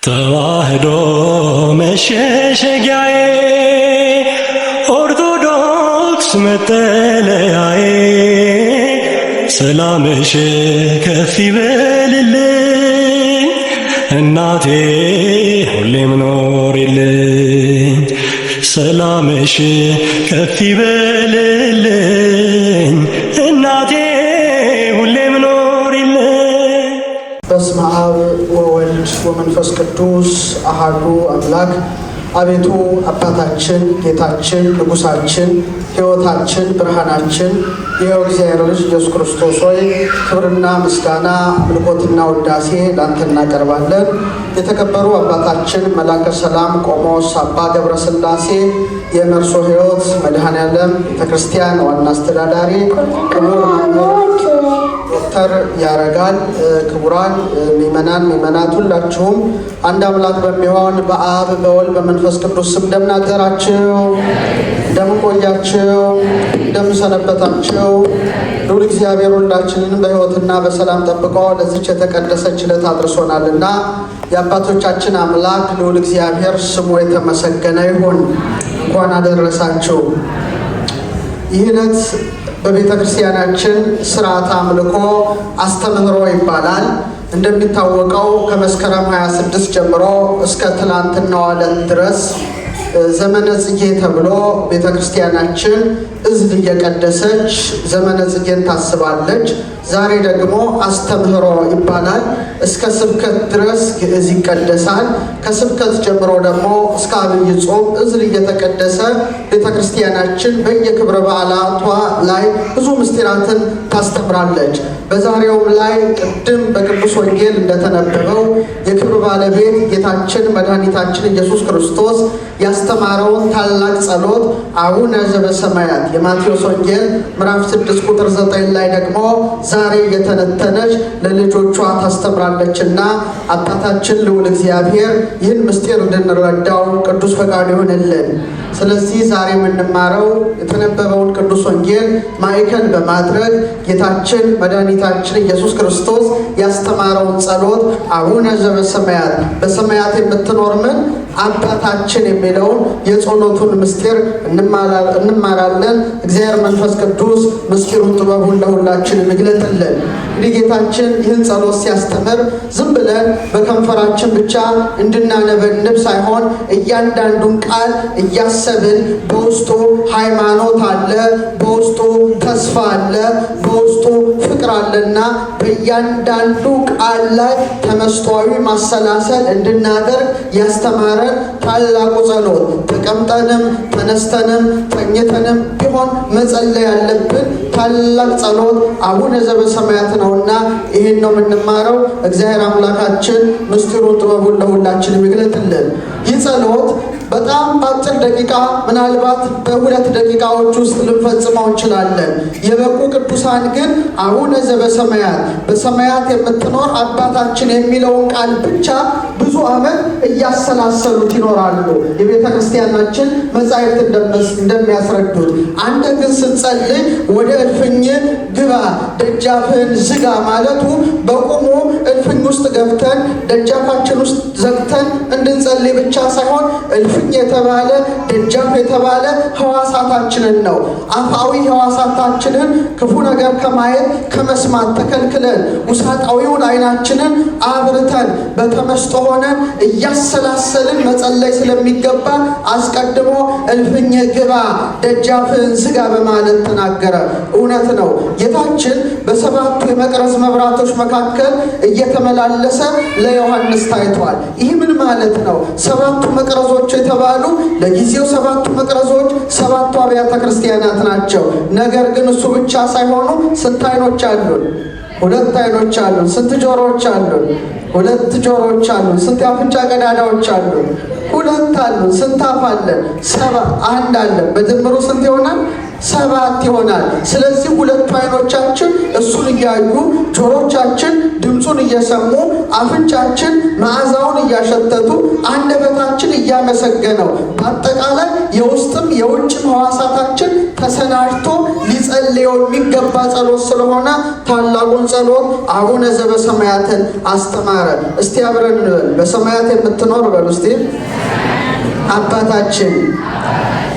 ተዋህዶ መሸሸጊያዬ ኦርቶዶክስ መጠለያዬ ሰላምሽ ከፍ ይበልልኝ እናቴ ሁሌም ኖሪልኝ ሰላምሽ ከፍ ይበልልኝ እናቴ ሁሌም ኖሪልኝ። በስመ አብ ወወልድ ወመንፈስ ቅዱስ አሐዱ አምላክ። አቤቱ አባታችን ጌታችን ንጉሳችን ሕይወታችን ብርሃናችን የሕያው እግዚአብሔር ልጅ ኢየሱስ ክርስቶስ ሆይ ክብርና ምስጋና አምልኮትና ውዳሴ ላንተ እናቀርባለን። የተከበሩ አባታችን መላከ ሰላም ቆሞስ አባ ገብረ ሥላሴ የመርሶ ሕይወት መድኃኔዓለም ቤተክርስቲያን ዋና አስተዳዳሪ፣ ክቡር ዶክተር ያረጋል፣ ክቡራን ምእመናን ምእመናት ሁላችሁም አንድ አምላክ በሚሆን በአብ በወልድ በመንፈስ ቅዱስ ስም እንደምን አደራችሁ? እንደምን ቆያችሁ? እንደምን ሰነበታችሁ? ልዑል እግዚአብሔር ሁላችንን በሕይወትና በሰላም ጠብቆ ለዚች የተቀደሰች ዕለት አድርሶናልና የአባቶቻችን አምላክ ልዑል እግዚአብሔር ስሙ የተመሰገነ ይሁን። እንኳን አደረሳችሁ። ይህ ዕለት በቤተ ክርስቲያናችን ስርዓተ አምልኮ አስተምህሮ ይባላል። እንደሚታወቀው ከመስከረም 26 ጀምሮ እስከ ትላንትናው ዕለት ድረስ ዘመነ ጽጌ ተብሎ ቤተ ክርስቲያናችን እዝል እየቀደሰች ዘመነ ጽጌን ታስባለች። ዛሬ ደግሞ አስተምህሮ ይባላል። እስከ ስብከት ድረስ ግዕዝ ይቀደሳል። ከስብከት ጀምሮ ደግሞ እስከ አብይ ጾም እዝል እየተቀደሰ ቤተ ክርስቲያናችን በየክብረ በዓላቷ ላይ ብዙ ምስጢራትን ታስተምራለች። በዛሬውም ላይ ቅድም በቅዱስ ወንጌል እንደተነበበው የክብር ባለቤት ጌታችን መድኃኒታችን ኢየሱስ ክርስቶስ ያስተማረውን ታላቅ ጸሎት አቡነ ዘበሰማያት የማቴዎስ ወንጌል ምዕራፍ 6 ቁጥር 9 ላይ ደግሞ ዛሬ እየተነተነች ለልጆቿ ታስተምራለችና አባታችን ልዑል እግዚአብሔር ይህን ምስጢር እንድንረዳው ቅዱስ ፈቃዱ ይሁንልን። ስለዚህ ዛሬ የምንማረው የተነበበውን ቅዱስ ወንጌል ማዕከል በማድረግ ጌታችን መድኃኒታችን ኢየሱስ ክርስቶስ ያስተማረውን ጸሎት አቡነ ዘበሰማያት በሰማያት የምትኖር ምን አባታችን የሚለውን የጸሎቱን ምስጢር እንማራለን። እግዚአብሔር መንፈስ ቅዱስ ምስጢሩን ጥበቡን ለሁላችን ይግለጥልን። እንግዲህ ጌታችን ይህን ጸሎት ሲያስተምር ዝም ብለን በከንፈራችን ብቻ እንድናነበንብ ሳይሆን እያንዳንዱን ቃል እያሰብን በውስጡ ሃይማኖት አለ፣ በውስጡ ተስፋ አለ፣ በውስጡ ፍቅር አለና በእያንዳንዱ ቃል ላይ ተመስጧዊ ማሰላሰል እንድናደርግ ያስተማረ ታላቁ ጸሎት ተቀምጠንም ተነስተንም ተኝተንም ቢሆን መጸለይ ያለብን ታላቅ ጸሎት አቡነ ዘበሰማያት ነውና ይህን ነው የምንማረው። እግዚአብሔር አምላካችን ምስጢሩን ጥበቡን ለሁላችን ይግለጥልን። ይህ ጸሎት በጣም በአጭር ደቂቃ ምናልባት በሁለት ደቂቃዎች ውስጥ ልንፈጽመው እንችላለን። የበቁ ቅዱሳን ግን አቡነ ዘበሰማያት በሰማያት የምትኖር አባታችን የሚለውን ቃል ብቻ ብዙ ዓመት እያሰላሰሉት ይኖራሉ። የቤተ ክርስቲያናችን መጻሕፍት እንደሚያስረዱት አንተ ግን ስትጸልይ ወደ እልፍኝ ግባ ደጃፍህን ዝጋ ማለቱ በቁሙ እልፍኝ ውስጥ ገብተን ደጃፋችን ውስጥ ዘግተን እንድንጸልይ ብቻ ሳይሆን እልፍኝ የተባለ ደጃፍ የተባለ ሕዋሳታችንን ነው። አፋዊ ሕዋሳታችንን ክፉ ነገር ከማየት ከመስማት ተከልክለን ውሳጣዊውን ዓይናችንን አብርተን በተመስጦ ሆነን እያሰላሰልን መጸለይ ስለሚገባ አስቀድሞ እልፍኝ ግባ ደጃፍህን ዝጋ በማለት ተናገረ። እውነት ነው። ጌታችን በሰባቱ የመቅረዝ መብራቶች መካከል እየተመላለሰ ለዮሐንስ ታይቷል። ይህ ምን ማለት ነው? ሰባቱ መቅረዞች የተባሉ ለጊዜው ሰባቱ መቅረዞች ሰባቱ አብያተ ክርስቲያናት ናቸው። ነገር ግን እሱ ብቻ ሳይሆኑ ስንት ዓይኖች አሉን? ሁለት ዓይኖች አሉን። ስንት ጆሮዎች አሉን? ሁለት ጆሮዎች አሉን። ስንት የአፍንጫ ቀዳዳዎች አሉን? ሁለት አሉን። ስንት አፍ አለን? አንድ አለን። በድምሩ ስንት ይሆናል? 7 ይሆናል። ስለዚህ ሁለቱ ዓይኖቻችን እሱን እያዩ ጆሮቻችን ድምፁን እየሰሙ አፍንጫችን መዓዛውን እያሸተቱ አንደበታችን እያመሰገነው በአጠቃላይ የውስጥም የውጭም ሕዋሳታችን ተሰናድቶ ሊጸልይ ልንጸልየው የሚገባ ጸሎት ስለሆነ ታላቁን ጸሎት አቡነ ዘበሰማያትን አስተማረን። እስቲ አብረን እንበል። በሰማያት የምትኖር በሉ እስቲ አባታችን።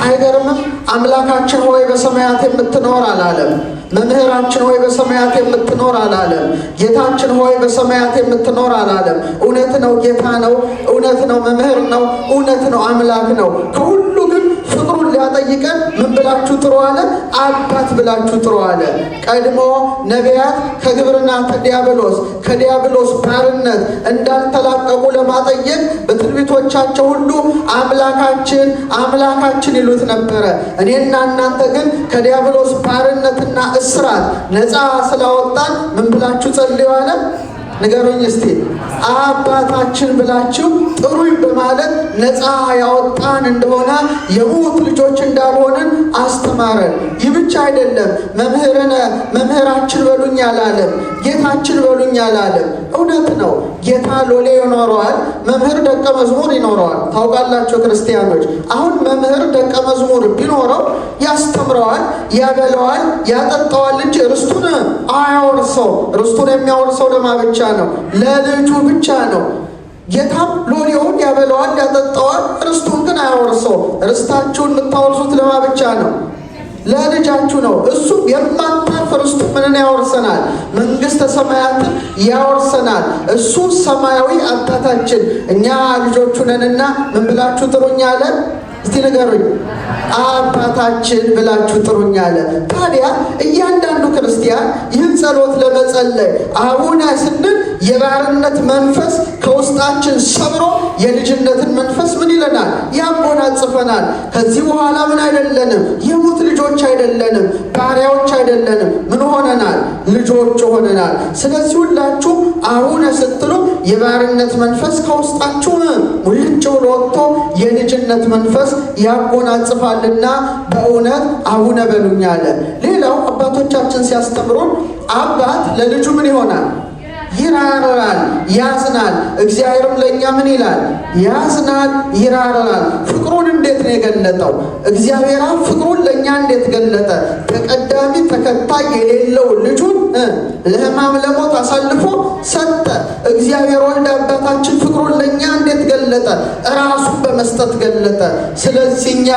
አይገርምም? አምላካችን ሆይ በሰማያት የምትኖር አላለም። መምህራችን ሆይ በሰማያት የምትኖር አላለም። ጌታችን ሆይ በሰማያት የምትኖር አላለም። እውነት ነው፣ ጌታ ነው። እውነት ነው፣ መምህር ነው። እውነት ነው፣ አምላክ ነው። ከሁሉ ግን ፍቅሩን ሊያጠይቀን ምን ብላችሁ ጥሩ አለ? አባት ብላችሁ ጥሩ አለ። ቀድሞ ነቢያት ከግብርና ከዲያብሎስ ባርነት እንዳልተላቀቁ ለማጠየቅ በትንቢቶቻቸው ሁሉ አምላካችን አምላካችን ይሉት ነበረ። እኔና እናንተ ግን ከዲያብሎስ ባርነትና እስራት ነፃ ስላወጣን ምን ብላችሁ ጸልዩ አለ? ንገሩኝ እስቲ። አባታችን ብላችሁ ጥሩኝ በማለት ነፃ ያወጣን እንደሆነ የሙት ልጆች እንዳልሆንን አስተማረን። ይህ ብቻ አይደለም። መምህራችን በሉኝ አላለም። ጌታችን በሉኝ አላለም። እውነት ነው፣ ጌታ ሎሌ ይኖረዋል፣ መምህር ደቀ መዝሙር ይኖረዋል። ታውቃላችሁ ክርስቲያኖች፣ አሁን መምህር ደቀ መዝሙር ቢኖረው ያስተምረዋል፣ ያበለዋል፣ ያጠጣዋል እንጂ ርስቱን አያወርሰው። ርስቱን የሚያወርሰው ለማ ብቻ ነው? ለልጁ ብቻ ነው። ጌታም ሎሌውን ያበለዋል፣ ያጠጣዋል፣ ርስቱን ግን አያወርሰው። ርስታችሁን የምታወርሱት ለማ ብቻ ነው? ለልጃችሁ ነው። እሱ የማታርፍ ርስቱ ምንን ያወርሰናል? መንግሥተ ሰማያትን ያወርሰናል። እሱ ሰማያዊ አባታችን፣ እኛ ልጆቹ ነንና ምን ብላችሁ ጥሩኝ አለ? እስቲ ንገሩኝ። አባታችን ብላችሁ ጥሩኝ አለ። ታዲያ እያንዳንዱ ክርስቲያን ይህን ጸሎት ለመጸለይ አቡነ ስንል የባርነት መንፈስ ከውስጣችን ሰብሮ የልጅነትን መንፈስ ምን ይለናል? ያጎናጽፈናል። ከዚህ በኋላ ምን አይደለንም? የሙት ልጆች አይደለንም፣ ባሪያዎች አይደለንም። ምን ሆነናል? ልጆች ሆነናል። ስለዚህ ሁላችሁ አቡነ ስትሉ የባርነት መንፈስ ከውስጣችሁ ሙልጭ ብሎ ወጥቶ የልጅነት መንፈስ ያጎናጽፋልና በእውነት አቡነ በሉኝ አለ። ሌላው አባቶቻችን ሲያስተምሩን አባት ለልጁ ምን ይሆናል? ይራራል፣ ያዝናል። እግዚአብሔርም ለእኛ ምን ይላል? ያዝናል፣ ይራራል። ፍቅሩን እንዴት ነው የገለጠው? እግዚአብሔር ፍቅሩን ለእኛ እንዴት ገለጠ? ተቀዳሚ ተከታይ የሌለው ልጁን ለሕማም ለሞት አሳልፎ ሰጠ። እግዚአብሔር ወልድ አባታችን ፍቅሩን ለእኛ እንዴት ገለጠ? ራሱን በመስጠት ገለጠ። ስለዚህ እኛ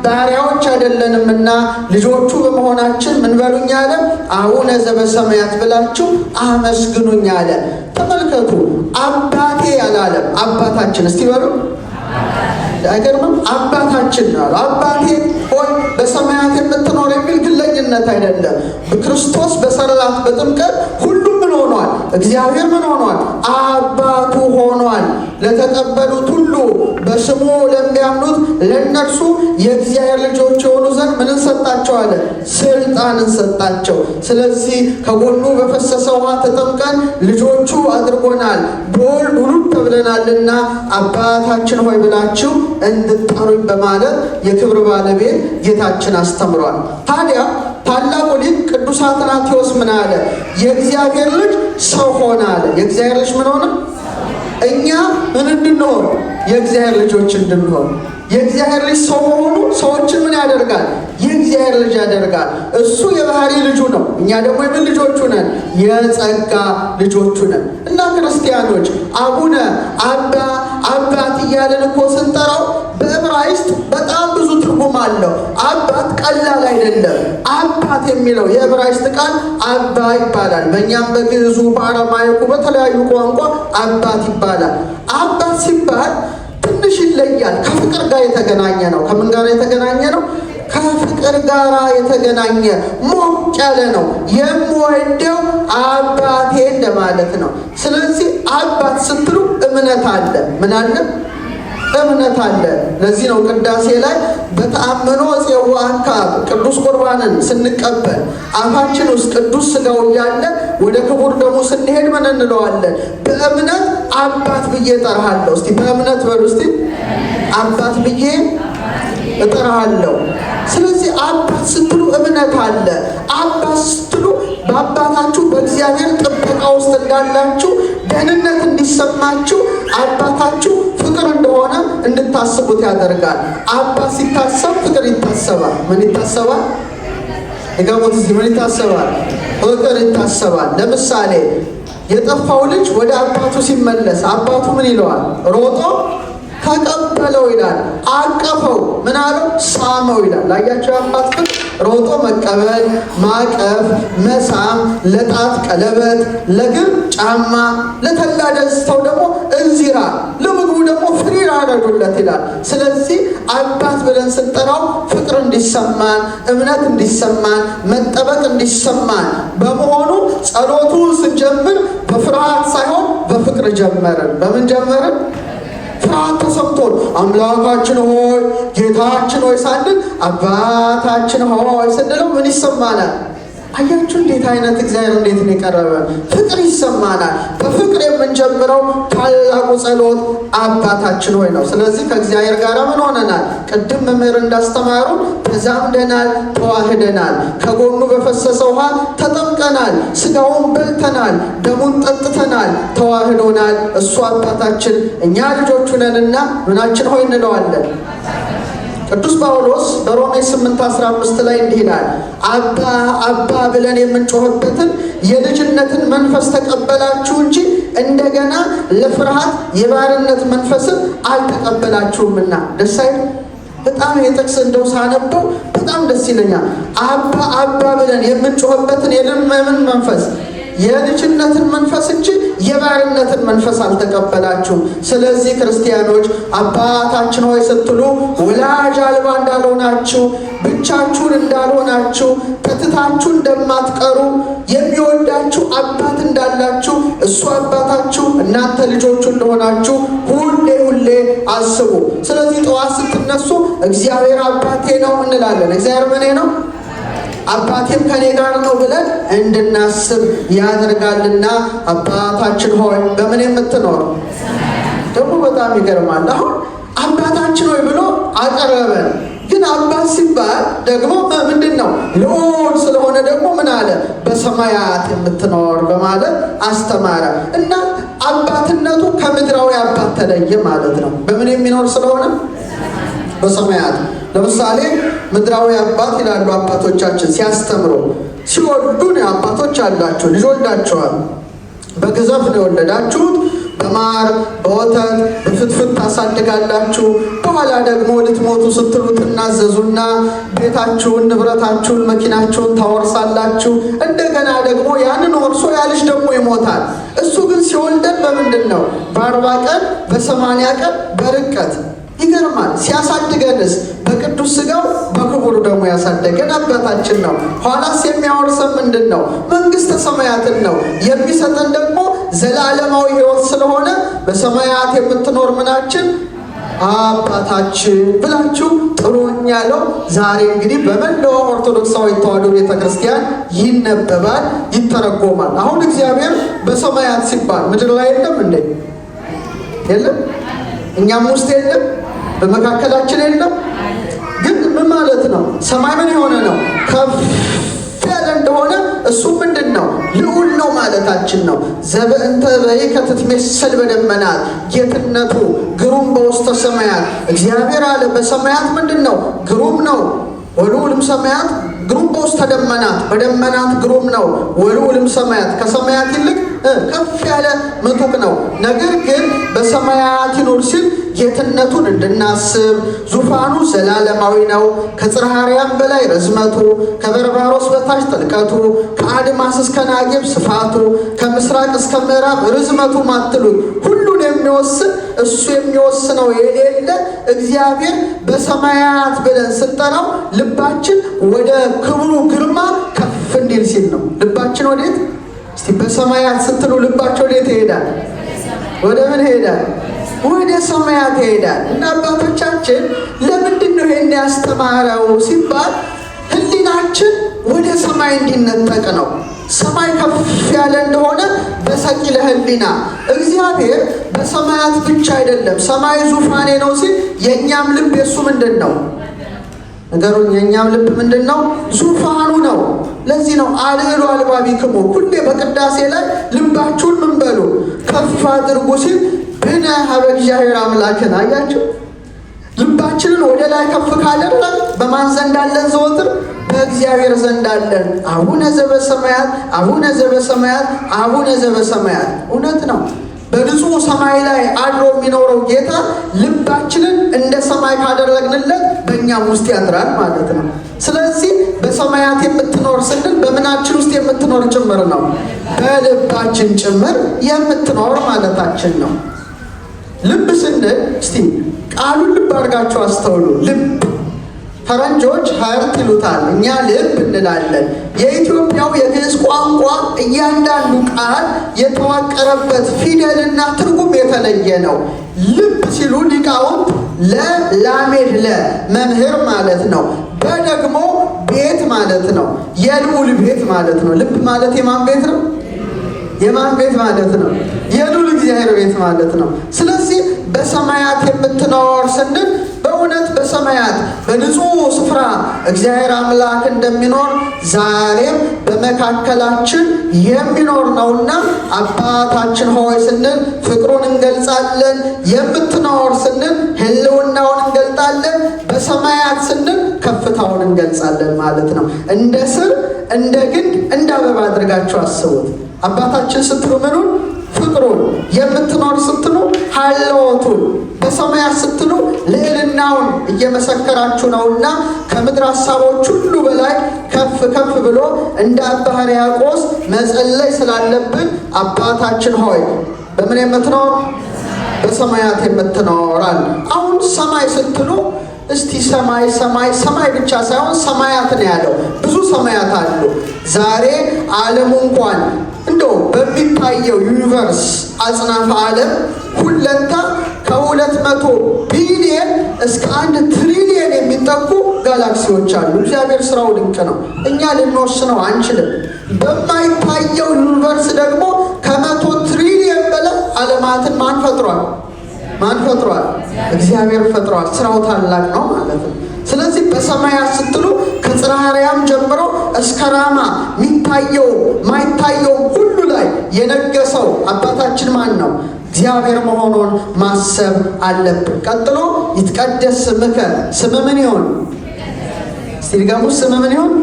ባሪያዎች አይደለንምና ልጆቹ በመሆናችን ምን በሉኝ አለ? አቡነ ዘበሰማያት ብላችሁ አመስግኑኝ አለ። ተመልከቱ፣ አባቴ አላለም፣ አባታችን። እስቲ በሉ። አይገርምም? አባታችን ነው። አባቴ ሆይ በሰማያት የምትኖር የሚል ግለኝነት አይደለም። በክርስቶስ በሰራት በጥምቀት ሁሉም ምን ሆኗል? እግዚአብሔር ምን ሆኗል? አባቱ ሆኗል። ለተቀበሉት ሁሉ በስሙ ለሚያምኑት ለእነርሱ የእግዚአብሔር ልጆች የሆኑ ዘንድ ምንን ሰጣቸው አለ? ስልጣንን ሰጣቸው። ስለዚህ ከጎኑ በፈሰሰ ውሃ ተጠምቀን ልጆቹ አድርጎናል። በወልድ ውሉድ ተብለናልና አባታችን ሆይ ብላችሁ እንድትጠሩኝ በማለት የክብር ባለቤት ጌታችን አስተምሯል። ታዲያ ታላቁ ሊቅ ቅዱስ አትናቴዎስ ምን አለ? የእግዚአብሔር ልጅ ሰው ሆነ አለ። የእግዚአብሔር ልጅ ምን ሆነ? እኛ ምን እንድንሆን? የእግዚአብሔር ልጆች እንድንሆን። የእግዚአብሔር ልጅ ሰው መሆኑ ሰዎችን ምን ያደርጋል? የእግዚአብሔር ልጅ ያደርጋል። እሱ የባህሪ ልጁ ነው። እኛ ደግሞ የምን ልጆቹ ነን? የጸጋ ልጆቹ ነን። እና ክርስቲያኖች አቡነ አባት እያለን እኮ ስንጠራው በዕብራይስጥ በጣም ብዙ ትርጉም አለው። አባት ቀላል አይደለም። አባት የሚለው የዕብራይስጥ ቃል አባ ይባላል። በእኛም በግዕዙ በአረማይኩ በተለያዩ ቋንቋ አባት ይባላል። አባት ሲባል ትንሽ ይለያል። ከፍቅር ጋር የተገናኘ ነው። ከምን ጋር የተገናኘ ነው? ከፍቅር ጋር የተገናኘ ሞቅ ያለ ነው። የምወደው አባቴ እንደማለት ነው። ስለዚህ አባት ስትሉ እምነት አለ። ምን አለ? እምነት አለ። ለዚህ ነው ቅዳሴ ላይ በተአምኖ ጽዋዕከ ቅዱስ ቁርባንን ስንቀበል አፋችን ውስጥ ቅዱስ ሥጋው እያለ ወደ ክቡር ደሙ ስንሄድ ምን እንለዋለን? በእምነት አባት ብዬ እጠራሃለሁ። እስቲ በእምነት በሉ እስቲ። አባት ብዬ እጠራሃለሁ። ስለዚህ አባት ስትሉ እምነት አለ። አባት ስትሉ በአባታችሁ በእግዚአብሔር ጥበቃ ውስጥ እንዳላችሁ ደህንነት እንዲሰማችሁ አባታችሁ ፍቅር እንደሆነ እንድታስቡት ያደርጋል። አባት ሲታሰብ ፍቅር ይታሰባል። ምን ይታሰባል? የገሙት እዚህ ምን ይታሰባል? ፍቅር ይታሰባል። ለምሳሌ የጠፋው ልጅ ወደ አባቱ ሲመለስ አባቱ ምን ይለዋል? ሮጦ ተቀበለው ይላል። አቀፈው፣ ምን አለው? ሳመው ይላል። ላያቸው አባት ፍቅር ሮጦ መቀበል፣ ማቀፍ፣ መሳም፣ ለጣት ቀለበት፣ ለእግር ጫማ፣ ለተላ ደስታው ደግሞ እንዚራ፣ ለምግቡ ደግሞ ፍሪር አደረጉለት ይላል። ስለዚህ አባት ብለን ስንጠራው ፍቅር እንዲሰማን፣ እምነት እንዲሰማን፣ መጠበቅ እንዲሰማን በመሆኑ ጸሎቱን ስንጀምር በፍርሃት ሳይሆን በፍቅር ጀመርን። በምን ጀመርን? ፍርሃት ተሰምቶን አምላካችን ሆይ ጌታችን ሆይ ሳንል አባታችን ሆይ ስንለው ምን ይሰማናል? አያችሁ እንዴት አይነት እግዚአብሔር እንዴት ነው የቀረበ! ፍቅር ይሰማናል። በፍቅር የምንጀምረው ታላቁ ጸሎት አባታችን ሆይ ነው። ስለዚህ ከእግዚአብሔር ጋር ምን ሆነናል? ቅድም መምህር እንዳስተማሩ ተዛምደናል፣ ተዋህደናል። ከጎኑ በፈሰሰ ውሃ ተጠምቀናል፣ ስጋውን በልተናል፣ ደሙን ጠጥተናል፣ ተዋህዶናል። እሱ አባታችን፣ እኛ ልጆቹ ነንና ምናችን ሆይ እንለዋለን። ቅዱስ ጳውሎስ በሮሜ 8:15 ላይ እንዲህ ይላል፣ አባ አባ ብለን የምንጮህበትን የልጅነትን መንፈስ ተቀበላችሁ እንጂ እንደገና ለፍርሃት የባርነት መንፈስን አልተቀበላችሁምና። ደስ አይል? በጣም የጥቅስ እንደው ሳነበው በጣም ደስ ይለኛል። አባ አባ ብለን የምንጮህበትን የልመምን መንፈስ የልጅነትን መንፈስ እንጂ የባርነትን መንፈስ አልተቀበላችሁም። ስለዚህ ክርስቲያኖች አባታችን ሆይ ስትሉ ወላጅ አልባ እንዳልሆናችሁ፣ ብቻችሁን እንዳልሆናችሁ፣ ተትታችሁ እንደማትቀሩ፣ የሚወዳችሁ አባት እንዳላችሁ፣ እሱ አባታችሁ እናንተ ልጆቹ እንደሆናችሁ ሁሌ አስቡ። ስለዚህ ጠዋት ስትነሱ እግዚአብሔር አባቴ ነው እንላለን። እግዚአብሔር ምኔ ነው? አባቴም ከኔ ጋር ነው ብለን እንድናስብ ያደርጋልና አባታችን ሆይ በምን የምትኖር ደግሞ በጣም ይገርማል። አሁን አባታችን ሆይ ብሎ አቀረበን። ግን አባት ሲባል ደግሞ ምንድን ነው? ልዑል ስለሆነ ደግሞ ምን አለ? በሰማያት የምትኖር በማለት አስተማረ እና አባትነቱ ከምድራዊ አባት ተለየ ማለት ነው። በምን የሚኖር ስለሆነ? በሰማያት። ለምሳሌ ምድራዊ አባት ይላሉ አባቶቻችን ሲያስተምሩ፣ ሲወልዱን አባቶች አላችሁ፣ ልጅ ወልዳችኋል፣ በግዘፍ ነው የወለዳችሁት፣ በማር በወተት በፍትፍት ታሳድጋላችሁ። በኋላ ደግሞ ልትሞቱ ስትሉ ትናዘዙና ቤታችሁን፣ ንብረታችሁን፣ መኪናችሁን ታወርሳላችሁ። እንደገና ደግሞ ያንን ወርሶ ያ ልጅ ደግሞ ይሞታል። እሱ ግን ሲወልደን በምንድን ነው? በ40 ቀን በ80 ቀን በርቀት። ይገርማል። ሲያሳድገንስ በቅዱስ ሥጋው በክቡር ደግሞ ያሳደገን አባታችን ነው። ኋላስ የሚያወርሰን ምንድን ነው? መንግሥተ ሰማያትን ነው። የሚሰጠን ደግሞ ዘላለማዊ ሕይወት ስለሆነ በሰማያት የምትኖር ምናችን አባታችን ብላችሁ ጥሩኝ ያለው ዛሬ እንግዲህ በመላው ኦርቶዶክሳዊ ተዋሕዶ ቤተክርስቲያን ይነበባል፣ ይተረጎማል። አሁን እግዚአብሔር በሰማያት ሲባል ምድር ላይ የለም እንዴ? የለም? እኛም ውስጥ የለም? በመካከላችን የለም? ግን ምን ማለት ነው? ሰማይ ምን የሆነ ነው? ከፍ ያለ እንደሆነ እሱ ምንድን ነው? ልዑል ነው ማለታችን ነው። ዘበእንተ በይከ ትትሜሰል በደመናት፣ ጌትነቱ ግሩም በውስተ ሰማያት። እግዚአብሔር አለ በሰማያት ምንድን ነው? ግሩም ነው። ወልዑልም ሰማያት ግሩም በውስተ ደመናት፣ በደመናት ግሩም ነው። ወልዑልም ሰማያት ከሰማያት ይልቅ ከፍ ያለ ምጡቅ ነው። ነገር ግን በሰማያት ይኖር ሲል ጌትነቱን እንድናስብ፣ ዙፋኑ ዘላለማዊ ነው። ከጽርሐ አርያም በላይ ርዝመቱ፣ ከበርባሮስ በታች ጥልቀቱ፣ ከአድማስ እስከ ናጌብ ስፋቱ፣ ከምስራቅ እስከ ምዕራብ ርዝመቱ ማትሉኝ ሁሉን የሚወስን እሱ የሚወስነው የሌለ እግዚአብሔር በሰማያት ብለን ስንጠራው ልባችን ወደ ክብሩ ግርማ ከፍ እንዲል ሲል ነው። ልባችን ወዴት? እስቲ በሰማያት ስትሉ ልባቸው ወዴት ይሄዳል? ወደ ምን ይሄዳል? ወደ ሰማያት ይሄዳል። እና አባቶቻችን ለምንድን ነው ይሄን ያስተማረው ሲባል ሕሊናችን ወደ ሰማይ እንዲነጠቅ ነው። ሰማይ ከፍ ያለ እንደሆነ በሰቂለ ሕሊና እግዚአብሔር በሰማያት ብቻ አይደለም። ሰማይ ዙፋኔ ነው ሲል የእኛም ልብ የሱ ምንድን ነው? ነገሩን የእኛም ልብ ምንድን ነው? ዙፋኑ ነው። ለዚህ ነው አልዕሉ አልባቢክሙ ሁሌ በቅዳሴ ላይ ልባችሁን ምን በሉ ከፍ አድርጉ ሲል ብነ ሀበ እግዚአብሔር አምላክን። አያችሁ ልባችንን ወደ ላይ ከፍ ካደረግን በማን ዘንድ አለን? ዘወትር በእግዚአብሔር ዘንድ አለን። አቡነ ዘበሰማያት፣ አቡነ ዘበሰማያት፣ አቡነ ዘበሰማያት። እውነት ነው። በንጹህ ሰማይ ላይ አድሮ የሚኖረው ጌታ ልባችንን እንደ ሰማይ ካደረግንለት በእኛም ውስጥ ያድራል ማለት ነው። ስለዚህ በሰማያት የምትኖር ስንል በምናችን ውስጥ የምትኖር ጭምር ነው፣ በልባችን ጭምር የምትኖር ማለታችን ነው። ልብ ስንል እስቲ ቃሉን ልብ አድርጋችሁ አስተውሉ። ልብ ፈረንጆች ሀርት ይሉታል፣ እኛ ልብ እንላለን። የኢትዮጵያው የግዕዝ ቋንቋ እያንዳንዱ ቃል የተዋቀረበት ፊደልና ትርጉም የተለየ ነው። ልብ ሲሉ ሊቃውንት ለላሜድ ለመምህር ማለት ነው። በደግሞ ቤት ማለት ነው፣ የልዑል ቤት ማለት ነው። ልብ ማለት የማን ቤት ነው? የማን ቤት ማለት ነው? የልዑል እግዚአብሔር ቤት ማለት ነው። ስለዚህ በሰማያት የምትኖር ስንል በእውነት በሰማያት በንጹህ ስፍራ እግዚአብሔር አምላክ እንደሚኖር ዛሬም በመካከላችን የሚኖር ነውና አባታችን ሆይ ስንል ፍቅሩን እንገልጻለን። የምትኖር ስንል ሕልውናውን እንገልጣለን። በሰማያት ስንል ከፍታውን እንገልጻለን ማለት ነው። እንደ ስር፣ እንደ ግንድ፣ እንደ አበባ አድርጋችሁ አስቡት። አባታችን ስትሉ ምኑን? ፍቅሩን። የምትኖር ስትሉ ሀልዎቱን። በሰማያት ስትሉ ልዕልናውን እየመሰከራችሁ ነውና ከምድር ሀሳቦች ሁሉ በላይ ከፍ ከፍ ብሎ እንደ አባ ሕርያቆስ መጸለይ ስላለብን አባታችን ሆይ በምን የምትኖር? በሰማያት የምትኖር አለ። አሁን ሰማይ ስትሉ እስቲ ሰማይ ሰማይ ሰማይ ብቻ ሳይሆን ሰማያት ነው ያለው። ብዙ ሰማያት አሉ። ዛሬ ዓለሙ እንኳን እንደው በሚታየው ዩኒቨርስ አጽናፈ ዓለም ሁለንታ ከ200 ቢሊየን እስከ 1 ትሪሊየን የሚጠጉ ጋላክሲዎች አሉ። እግዚአብሔር ስራው ድንቅ ነው። እኛ ልንወስነው አንችልም። በማይታየው ዩኒቨርስ ደግሞ ከ100 ትሪሊየን በላይ ዓለማትን ማን ፈጥሯል? ማን ፈጥሯል? እግዚአብሔር ፈጥሯል። ስራው ታላቅ ነው ማለት ነው። ስለዚህ በሰማያት ስትሉ ከጽርሐ አርያም ጀምሮ እስከ ራማ የሚታየው ማይታየው ሁሉ ላይ የነገሰው አባታችን ማን ነው? እግዚአብሔር መሆኑን ማሰብ አለብን። ቀጥሎ ይትቀደስ ስምከ፣ ስም ምን ይሁን? እስቲ ድገሙ። ስም ምን ይሁን?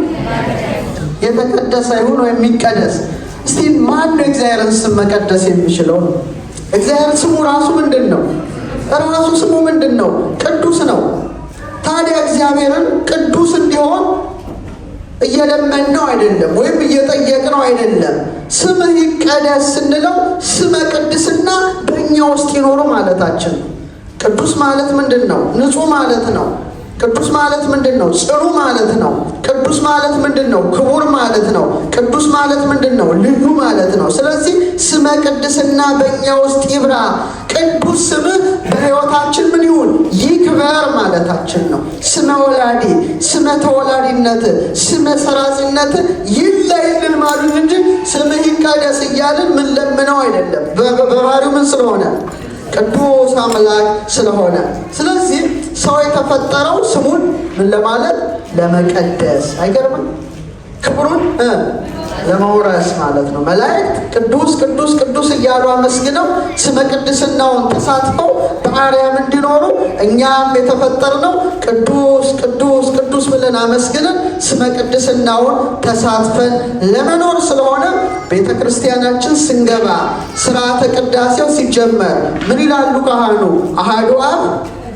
የተቀደሰ ይሁን ወይም የሚቀደስ። እስቲ ማን ነው እግዚአብሔርን ስም መቀደስ የሚችለው? እግዚአብሔር ስሙ ራሱ ምንድን ነው? ራሱ ስሙ ምንድን ነው? ቅዱስ ነው። ታዲያ እግዚአብሔርን ቅዱስ እንዲሆን እየለመንነው አይደለም፣ ወይም እየጠየቅነው አይደለም። ስምህ ይቀደስ ስንለው ስመ ቅድስና በእኛ ውስጥ ይኖሩ ማለታችን ነው። ቅዱስ ማለት ምንድን ነው? ንጹሕ ማለት ነው። ቅዱስ ማለት ምንድን ነው? ጽኑ ማለት ነው። ቅዱስ ማለት ምንድን ነው? ክቡር ማለት ነው። ቅዱስ ማለት ምንድን ነው? ልዩ ማለት ነው። ስለዚህ ስመ ቅድስና በእኛ ውስጥ ይብራ። ቅዱስ ስምህ በሕይወታችን ምን ይሁን? ይክበር ማለታችን ነው። ስመ ወላዲ፣ ስመ ተወላዲነት፣ ስመ ሰራጺነት ይለይልን ማሉት እንጂ ስምህ ይቀደስ እያልን ምን ለምነው አይደለም። በባህሪው ምን ስለሆነ? ቅዱስ አምላክ ስለሆነ። ስለዚህ ሰው የተፈጠረው ስሙን ምን ለማለት? ለመቀደስ። አይገርምም? ክብሩን ለመውረስ ማለት ነው። መላእክት ቅዱስ ቅዱስ ቅዱስ እያሉ አመስግነው ስመ ቅድስናውን ተሳትፈው በአርያም እንዲኖሩ እኛም የተፈጠርነው ቅዱስ ቅዱስ ቅዱስ ብለን አመስግነን ስመ ቅድስናውን ተሳትፈን ለመኖር ስለሆነ ቤተ ክርስቲያናችን ስንገባ ስርዓተ ቅዳሴው ሲጀመር ምን ይላሉ ካህኑ? አሐዱ አብ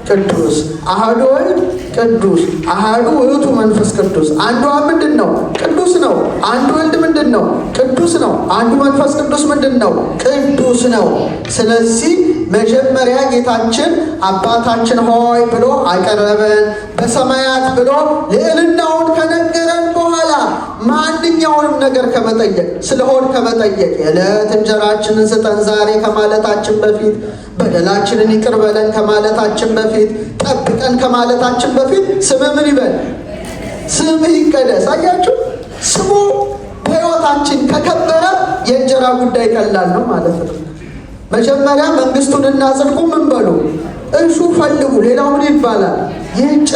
ቅዱስ፣ አሐዱ ወልድ ቅዱስ፣ አሐዱ ውእቱ መንፈስ ቅዱስ። አንዱ አብ ምንድን ነው? ቅዱስ ነው። አንዱ ወልድ ምንድን ነው? ቅዱስ ነው። አንዱ መንፈስ ቅዱስ ምንድን ነው? ቅዱስ ነው። ስለዚህ መጀመሪያ ጌታችን አባታችን ሆይ ብሎ አቀረበን። በሰማያት ብሎ ልዕልናውን ከነገረን በኋላ ማንኛውንም ነገር ከመጠየቅ ስለ ሆድ ከመጠየቅ የዕለት እንጀራችንን ስጠን ዛሬ ከማለታችን በፊት በደላችንን ይቅር በለን ከማለታችን በፊት ጠብቀን ከማለታችን በፊት ስምህ ምን ይበል? ስምህ ይቀደስ። አያችሁ፣ ስሙ በሕይወታችን ከከበረ የእንጀራ ጉዳይ ቀላል ነው ማለት ነው። መጀመሪያ መንግስቱንና ጽድቁ ምን በሉ? እሹ ፈልጉ፣ ሌላው ምን ይባላል?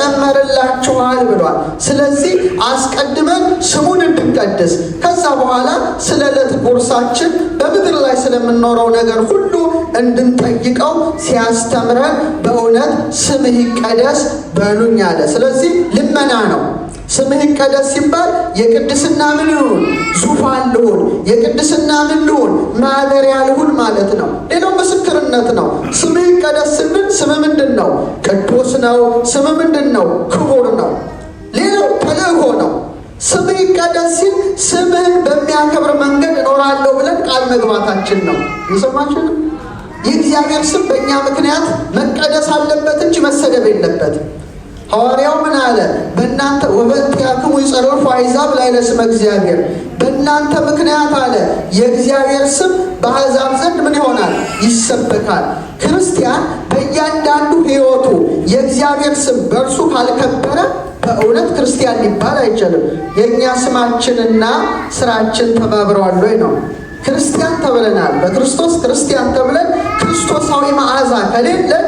ይጨመርላችኋል ብሏል። ስለዚህ አስቀድመን ስሙን እንድንቀድስ ከዛ በኋላ ስለ ዕለት ጉርሳችን በምድር ላይ ስለምንኖረው ነገር ሁሉ እንድንጠይቀው ሲያስተምረን በእውነት ስምህ ይቀደስ በሉኝ አለ። ስለዚህ ልመና ነው። ስምህ ይቀደስ ሲባል የቅድስና ምን ይሁን? ዙፋን ልሁን። የቅድስና ምን ልሁን? ማደሪያ ልሁን ማለት ነው። ሌላው ምስክርነት ነው። ስምህ ይቀደስ ስንል ስምህ ምንድን ነው? ቅዱስ ነው። ስምህ ምንድን ነው? ክቡር ነው። ሌላው ተልእኮ ነው። ስምህ ይቀደስ ሲል ስምህን በሚያከብር መንገድ እኖራለሁ ብለን ቃል መግባታችን ነው። የሰማችሁ ነው። የእግዚአብሔር ስም በእኛ ምክንያት መቀደስ አለበት እንጂ መሰደብ የለበትም። ሐዋርያው ምን አለ? በእናንተ ወበእንቲአክሙ ይጸርፉ አሕዛብ ላዕለ ስመ እግዚአብሔር። በእናንተ ምክንያት አለ የእግዚአብሔር ስም በአሕዛብ ዘንድ ምን ይሆናል? ይሰበካል። ክርስቲያን በእያንዳንዱ ሕይወቱ የእግዚአብሔር ስም በእርሱ ካልከበረ በእውነት ክርስቲያን ሊባል አይችልም። የእኛ ስማችንና ስራችን ተባብረዋል ወይ ነው። ክርስቲያን ተብለናል። በክርስቶስ ክርስቲያን ተብለን ክርስቶሳዊ መዓዛ ከሌለን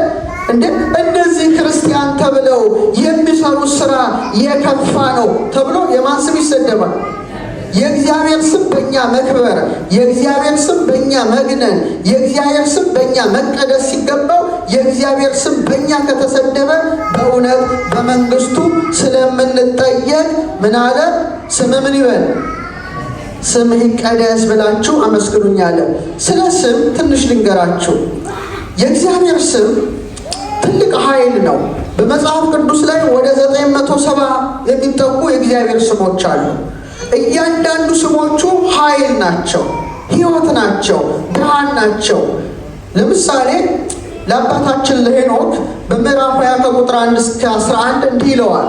እነዚህ ክርስቲያን ተብለው የሚሰሩት ስራ የከፋ ነው ተብሎ የማን ስም ይሰደባል? የእግዚአብሔር ስም በእኛ መክበር፣ የእግዚአብሔር ስም በእኛ መግነን፣ የእግዚአብሔር ስም በእኛ መቀደስ ሲገባው የእግዚአብሔር ስም በእኛ ከተሰደበ በእውነት በመንግስቱ ስለምንጠየቅ ምን አለ? ስም ምን ይበል? ስምህ ይቀደስ ብላችሁ አመስግኑኝ አለ። ስለ ስም ትንሽ ልንገራችሁ። የእግዚአብሔር ስም ትልቅ ኃይል ነው። በመጽሐፍ ቅዱስ ላይ ወደ 970 የሚጠጉ የእግዚአብሔር ስሞች አሉ። እያንዳንዱ ስሞቹ ኃይል ናቸው፣ ሕይወት ናቸው፣ ብርሃን ናቸው። ለምሳሌ ለአባታችን ለሄኖክ በምዕራፍ 20 ከቁጥር 1 እስከ 11 እንዲህ ይለዋል።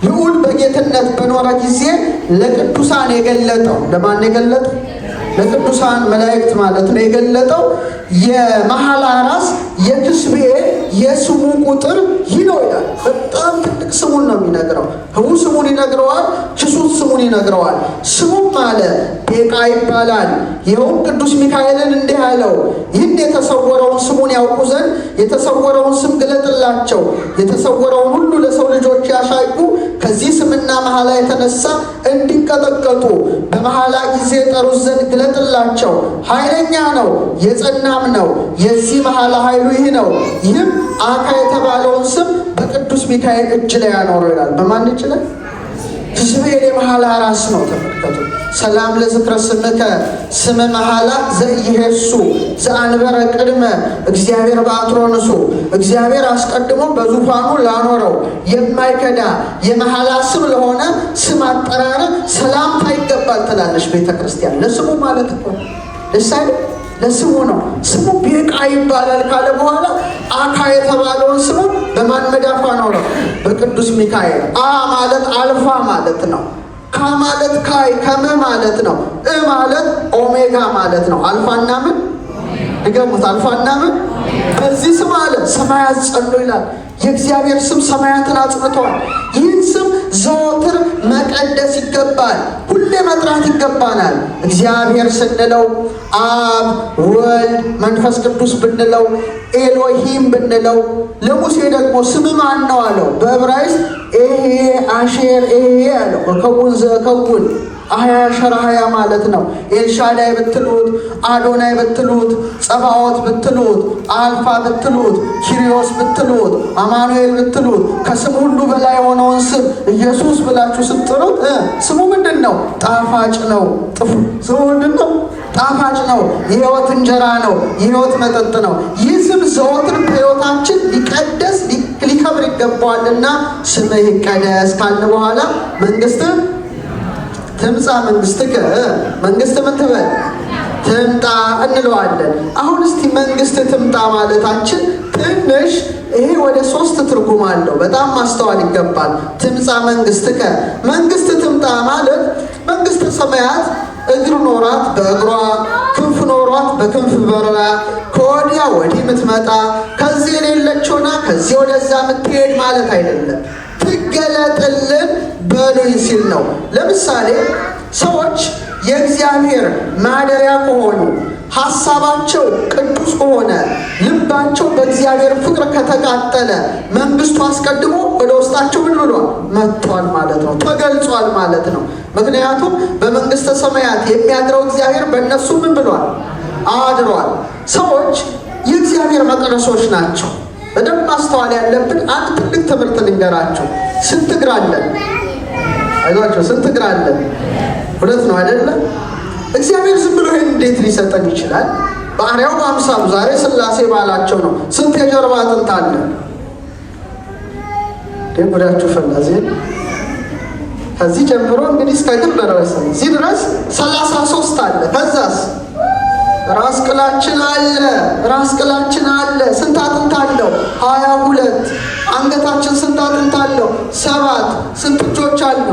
ልዑል በጌትነት በኖረ ጊዜ ለቅዱሳን የገለጠው፣ ለማን የገለጠው? ለቅዱሳን መላእክት ማለት ነው የገለጠው የመሐላ ራስ የክስብኤል የስሙ ቁጥር ይህ ነው ይላል። በጣም ትልቅ ስሙን ነው የሚነግረው። ህቡ ስሙን ይነግረዋል፣ ችሱት ስሙን ይነግረዋል። ስሙም አለ ቤቃ ይባላል። ይኸውም ቅዱስ ሚካኤልን እንዲህ አለው፣ ይህን የተሰወረውን ስሙን ያውቁ ዘንድ የተሰወረውን ስም ግለጥላቸው። የተሰወረውን ሁሉ ለሰው ልጆች ያሳዩ፣ ከዚህ ስምና መሐላ የተነሳ እንዲቀጠቀጡ በመሐላ ጊዜ ጠሩት ዘንድ ግለጥላቸው። ኃይለኛ ነው የጸናም ነው። የዚህ መሐላ ኃይሉ ይህ ነው። ይህም አካ የተባለውን ስም በቅዱስ ሚካኤል እጅ ላይ ያኖረው ይላል። በማን እጅ ላይ? ክስብኤል የመሐላ ራስ ነው። ተመልከቱ። ሰላም ለዝክረ ስምከ ስመ መሐላ ዘኢየሱ ዘአንበረ ቅድመ እግዚአብሔር በአትሮንሱ። እግዚአብሔር አስቀድሞ በዙፋኑ ላኖረው የማይከዳ የመሐላ ስም ለሆነ ስም አጠራር ሰላምታ ይገባል ትላለች ቤተ ክርስቲያን። ለስሙ ማለት እኮ ደስ አይደል? ለስሙ ነው። ስሙ ቤቃ ይባላል ካለ በኋላ አካ የተባለውን ስሙ በማን መዳፍ አኖረው? በቅዱስ ሚካኤል። አ ማለት አልፋ ማለት ነው። ካ ማለት ካይ ከመ ማለት ነው። እ ማለት ኦሜጋ ማለት ነው። አልፋና ምን ድገሙት? አልፋና ምን። በዚህ ስም አለ ሰማያት ጸኑ ይላል። የእግዚአብሔር ስም ሰማያትን አጽንቷል። ይህን ስም ዘወትር መቀደስ ይገባል። ሁሌ መጥራት ይገባናል። እግዚአብሔር ስንለው አብ፣ ወልድ፣ መንፈስ ቅዱስ ብንለው፣ ኤሎሂም ብንለው። ለሙሴ ደግሞ ስም ማን ነው አለው? በዕብራይስጥ ኤሄ አሼር ኤሄ አለው። ከውን ዘከውን አህያ ሸራህያ ማለት ነው። ኤልሻዳይ ብትሉት፣ አዶናይ ብትሉት፣ ጸባዖት ብትሉት፣ አልፋ ብትሉት፣ ኪሪዮስ ብትሉት፣ አማኑኤል ብትሉት፣ ከስም ሁሉ በላይ የሆነውን ስም ኢየሱስ ብላችሁ ስትጠሩት ስሙ ምንድን ነው? ጣፋጭ ነው። ስሙ ምንድን ነው? ጣፋጭ ነው። የሕይወት እንጀራ ነው። የሕይወት መጠጥ ነው። ይህ ስም ዘወትር በሕይወታችን ሊቀደስ ሊከብር ይገባዋልና ስምህ ይቀደስ ካልን በኋላ መንግስት ትምጻ መንግስትከ፣ መንግስት ምን ትበል? ትምጣ እንለዋለን። አሁን እስቲ መንግስት ትምጣ ማለታችን ትንሽ ይሄ ወደ 3 ትርጉም አለው። በጣም ማስተዋል ይገባል። ትምጻ መንግስትከ፣ መንግስት ትምጣ ማለት መንግስተ ሰማያት እግር ኖሯት በእግሯ ክንፍ ኖሯት በክንፍ በረራ ከወዲያ ወዲህ የምትመጣ ከዚህ የሌለችውና ከዚህ ወደዛ የምትሄድ ማለት አይደለም። ትገለጥልን በሉኝ ሲል ነው። ለምሳሌ ሰዎች የእግዚአብሔር ማደሪያ ከሆኑ፣ ሐሳባቸው ቅዱስ ከሆነ፣ ልባቸው በእግዚአብሔር ፍቅር ከተቃጠለ መንግስቱ አስቀድሞ ወደ ውስጣቸው ምን ብሏል? መጥቷል ማለት ነው። ተገልጿል ማለት ነው። ምክንያቱም በመንግስተ ሰማያት የሚያድረው እግዚአብሔር በእነሱ ምን ብሏል? አድሯል። ሰዎች የእግዚአብሔር መቅደሶች ናቸው። በደንብ ማስተዋል ያለብን አንድ ትልቅ ትምህርት ልንገራቸው። ስንት እግር አለን? አይዟቸው፣ ስንት እግር አለን? ሁለት ነው አይደለም? እግዚአብሔር ዝም ብሎ ይህን እንዴት ሊሰጠን ይችላል? በአርያው በአምሳሉ ዛሬ ሥላሴ ባላቸው ነው። ስንት የጀርባ አጥንት አለ? ወዳችሁ ፈላዜ ከዚህ ጀምሮ እንግዲህ እስከ እግር ደረሰ። እዚህ ድረስ 33 አለ። ከዛስ ራስ ቅላችን አለ። ራስ ቅላችን አለ። ስንት አጥንት አለው? 22። አንገታችን ስንት አጥንት አለው? 7። ስንት እጆች አሉ?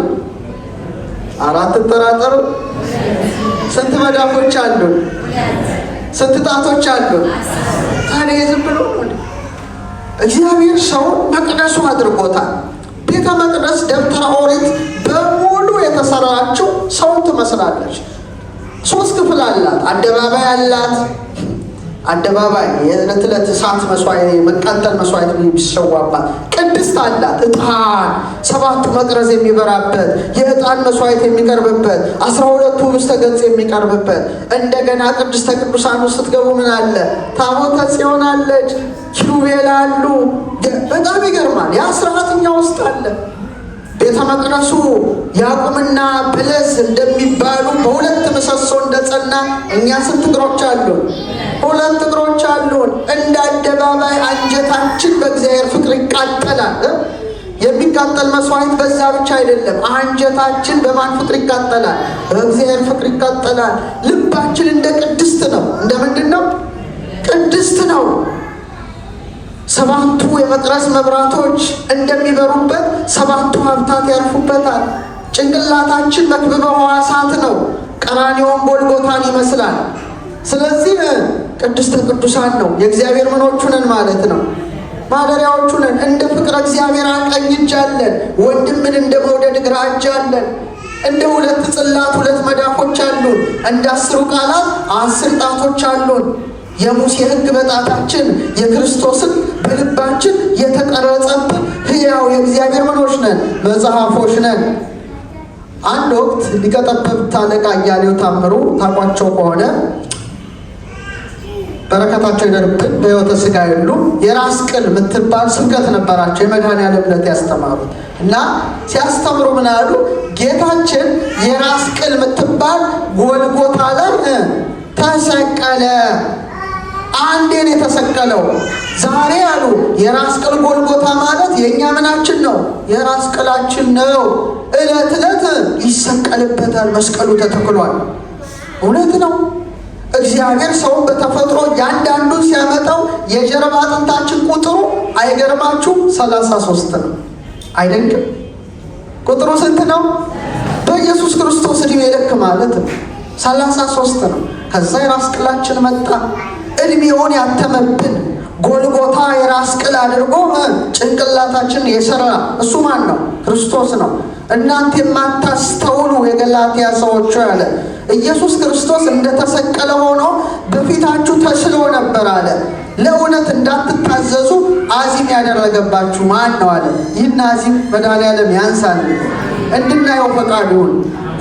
4 ተጠራጠሩ። ስንት መዳፎች አሉ? ስንት ጣቶች አሉ? ታዲያ ዝም ብሎ እግዚአብሔር ሰው መቅደሱ አድርጎታል። ቤተ መቅደስ ደብተራ ኦሪት በሙሉ የተሰራችው ሰውን ትመስላለች። 3 ክፍል አላት። አደባባይ አላት። አደባባይ የዕለት ዕለት እሳት መስዋዕት መቃጠል መስዋዕት የሚሰዋባት። ቅድስት አላት። ዕጣን 7 መቅረዝ የሚበራበት የዕጣን መስዋዕት የሚቀርብበት 12 ህብስተ ገጽ የሚቀርብበት። እንደገና ቅድስተ ቅዱሳን ውስጥ ስትገቡ ምን አለ? ታቦተ ጽዮን አለች። ኪሩቤል አሉ። በጣም ይገርማል። ያ ስርዓትኛ ውስጥ አለ። ቤተ መቅደሱ ያዕቆብና በለስ እንደሚባሉ በ2 ምሰሶ እንደጸና እኛ ስንት እግሮች አሉን? 2 እግሮች አሉን። እንደ አደባባይ አንጀታችን በእግዚአብሔር ፍቅር ይቃጠላል። የሚቃጠል መስዋዕት በዛ ብቻ አይደለም። አንጀታችን በማን ፍቅር ይቃጠላል? በእግዚአብሔር ፍቅር ይቃጠላል። ልባችን እንደ ቅድስት ነው። እንደ ምንድን ነው? ቅድስት ነው። 7ቱ የመቅረዝ መብራቶች እንደሚበሩበት 7ቱ ሀብታት ያርፉበታል። ጭንቅላታችን መክብበ ሕዋሳት ነው። ቀራንዮውን ጎልጎታን ይመስላል። ስለዚህ ቅድስተ ቅዱሳን ነው። የእግዚአብሔር ምኖቹ ነን ማለት ነው። ማደሪያዎቹ ነን። እንደ ፍቅረ እግዚአብሔር ቀኝ እጅ አለን። ወንድምን እንደ መውደድ ግራ እጅ አለን። እንደ 2 ጽላት 2 መዳፎች አሉን። እንደ 10 ቃላት 10 ጣቶች አሉን። የሙሴ ሕግ በጣታችን የክርስቶስን በልባችን የተቀረጸብን ሕያው የእግዚአብሔር ምኖች ነን፣ መጽሐፎች ነን። አንድ ወቅት ሊቀ ጠበብት አለቃ እያሌው ታምሩ ታውቋቸው ከሆነ በረከታቸው ይደርብን፣ በሕይወተ ሥጋ የሉ። የራስ ቅል የምትባል ስብከት ነበራቸው። የመድኃኔዓለም ዕለት ያስተማሩት እና ሲያስተምሩ ምን አሉ? ጌታችን የራስ ቅል የምትባል ጎልጎታ ላይ ተሰቀለ። አንዴን የተሰቀለው ዛሬ አሉ። የራስ ቅል ጎልጎታ ማለት የእኛ ምናችን ነው? የራስ ቅላችን ነው። ዕለት ዕለት ይሰቀልበታል። መስቀሉ ተተክሏል። እውነት ነው። እግዚአብሔር ሰውን በተፈጥሮ ያንዳንዱን ሲያመጣው የጀርባ አጥንታችን ቁጥሩ አይገርማችሁም? 33 ነው። አይደንቅም? ቁጥሩ ስንት ነው? በኢየሱስ ክርስቶስ ዕድሜ ልክ ማለት ነው 33 ነው። ከዛ የራስ ቅላችን መጣ። ዕድሜውን ያተመብን ጎልጎታ የራስ ቅል አድርጎ ጭንቅላታችን የሰራ እሱ ማን ነው? ክርስቶስ ነው። እናንተ የማታስተውሉ የገላትያ ሰዎች ያለ ኢየሱስ ክርስቶስ እንደተሰቀለ ሆኖ በፊታችሁ ተስሎ ነበር አለ። ለእውነት እንዳትታዘዙ አዚም ያደረገባችሁ ማን ነው አለ። ይህን አዚም መድኃኔዓለም ያንሳል፣ እንድናየው ፈቃድ ይሁን።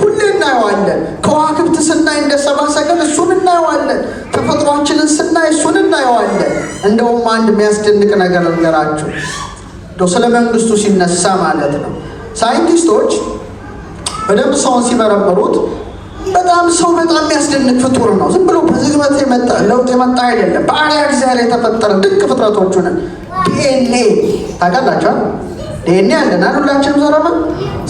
ሁሌ እናየዋለን። ከዋክብት ስናይ እንደ 70 ሰገል እሱን እናየዋለን። ተፈጥሯችንን ስናይ እሱን እናየዋለን። እንደውም አንድ የሚያስደንቅ ነገር ልንገራችሁ፣ ስለ መንግስቱ ሲነሳ ማለት ነው። ሳይንቲስቶች በደንብ ሰውን ሲመረምሩት ሰው በጣም የሚያስደንቅ ፍጡር ነው። ዝም ብሎ በዝግመት የመጣ ለውጥ የመጣ አይደለም። በአርአያ እግዚአብሔር የተፈጠረ ድንቅ ፍጥረቶቹ ነን። ዲኤንኤ ታውቃላችኋል? ዲኤንኤ አለናል ሁላችንም። ዘረመ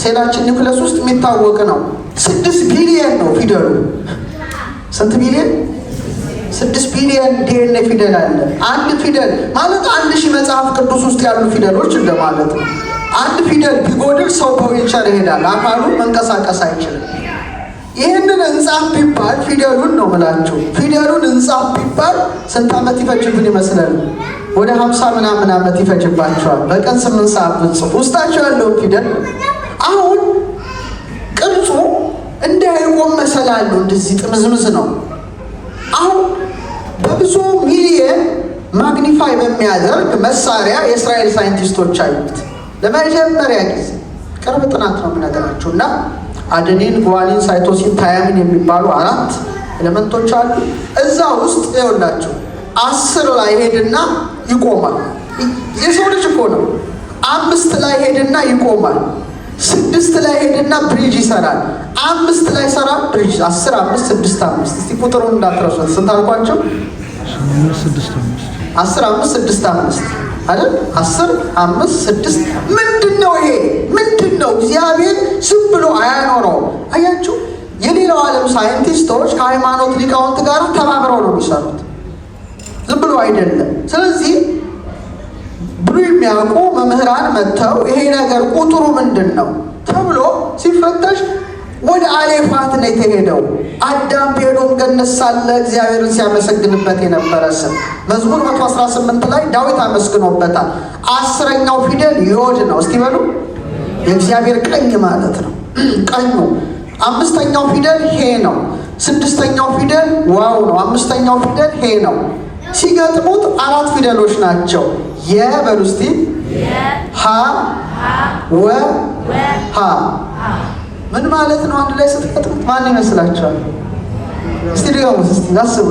ሴላችን ኒውክለስ ውስጥ የሚታወቅ ነው። 6 ቢሊየን ነው ፊደሉ። ስንት ቢሊየን? 6 ቢሊየን ዲኤንኤ ፊደል አለ። አንድ ፊደል ማለት 1000 መጽሐፍ ቅዱስ ውስጥ ያሉ ፊደሎች እንደማለት ነው። አንድ ፊደል ቢጎድል ሰው በዊልቸር ይሄዳል። አካሉ መንቀሳቀስ አይችልም። ይህንን እንጻፍ ቢባል ፊደሉን ነው ምላችሁ፣ ፊደሉን እንጻፍ ቢባል ስንት ዓመት ይፈጅብን ይመስላል? ወደ 50 ምናምን ዓመት ይፈጅባቸዋል። በቀን 8 ሰዓት ብንጽፍ ውስጣቸው ያለው ፊደል አሁን ቅርጹ እንዳይቆም መሰላሉ እንደዚህ ጥምዝምዝ ነው። አሁን በብዙ ሚሊየን ማግኒፋይ በሚያደርግ መሳሪያ የእስራኤል ሳይንቲስቶች አዩት ለመጀመሪያ ጊዜ። ቅርብ ጥናት ነው የምነግራችሁ። እና አደኒን፣ ጉዋኒን፣ ሳይቶሲን፣ ታያሚን የሚባሉ 4 ኤሌመንቶች አሉ። እዛ ውስጥ ይኸውላችሁ 10 ላይ ሄድና ይቆማል። የሰው ልጅ እኮ ነው። 5 ላይ ሄድና ይቆማል። 6 ላይ ሄድና ብሪጅ ይሰራል። 5 ላይ ሰራ ብሪጅ 10 5 6 5 እስቲ ቁጥሩን እንዳትረሱት። ስንት አልኳቸው? 10 5 6 5 አይደል? 10 5 6 ምንድነው ይሄ? ምንድነው? እግዚአብሔር ዝም ብሎ አያኖረው። አያችሁ፣ የሌላው ዓለም ሳይንቲስቶች ከሃይማኖት ሊቃውንት ጋር ተባብረው ነው የሚሰሩት፣ ዝም ብሎ አይደለም። ስለዚህ ብሉ የሚያውቁ መምህራን መጥተው ይሄ ነገር ቁጥሩ ምንድን ነው ተብሎ ሲፈተሽ ወደ አሌፋት ነው የተሄደው። አዳም ሄዶም ገነት ሳለ እግዚአብሔርን ሲያመሰግንበት የነበረ ስም መዝሙር 118 ላይ ዳዊት አመስግኖበታል። 10ኛው ፊደል ዮድ ነው። እስቲ በሉ የእግዚአብሔር ቀኝ ማለት ነው። ቀኙ 5ኛው ፊደል ሄ ነው። 6ኛው ፊደል ዋው ነው። 5ኛው ፊደል ሄ ነው። ሲገጥሙት 4 ፊደሎች ናቸው። የበሉ እስቲ ሀ ወ ሀ ምን ማለት ነው? አንድ ላይ ስትገጥሙት ማን ይመስላችኋል? እስቲ ድገሙት። እስቲ አስቡ።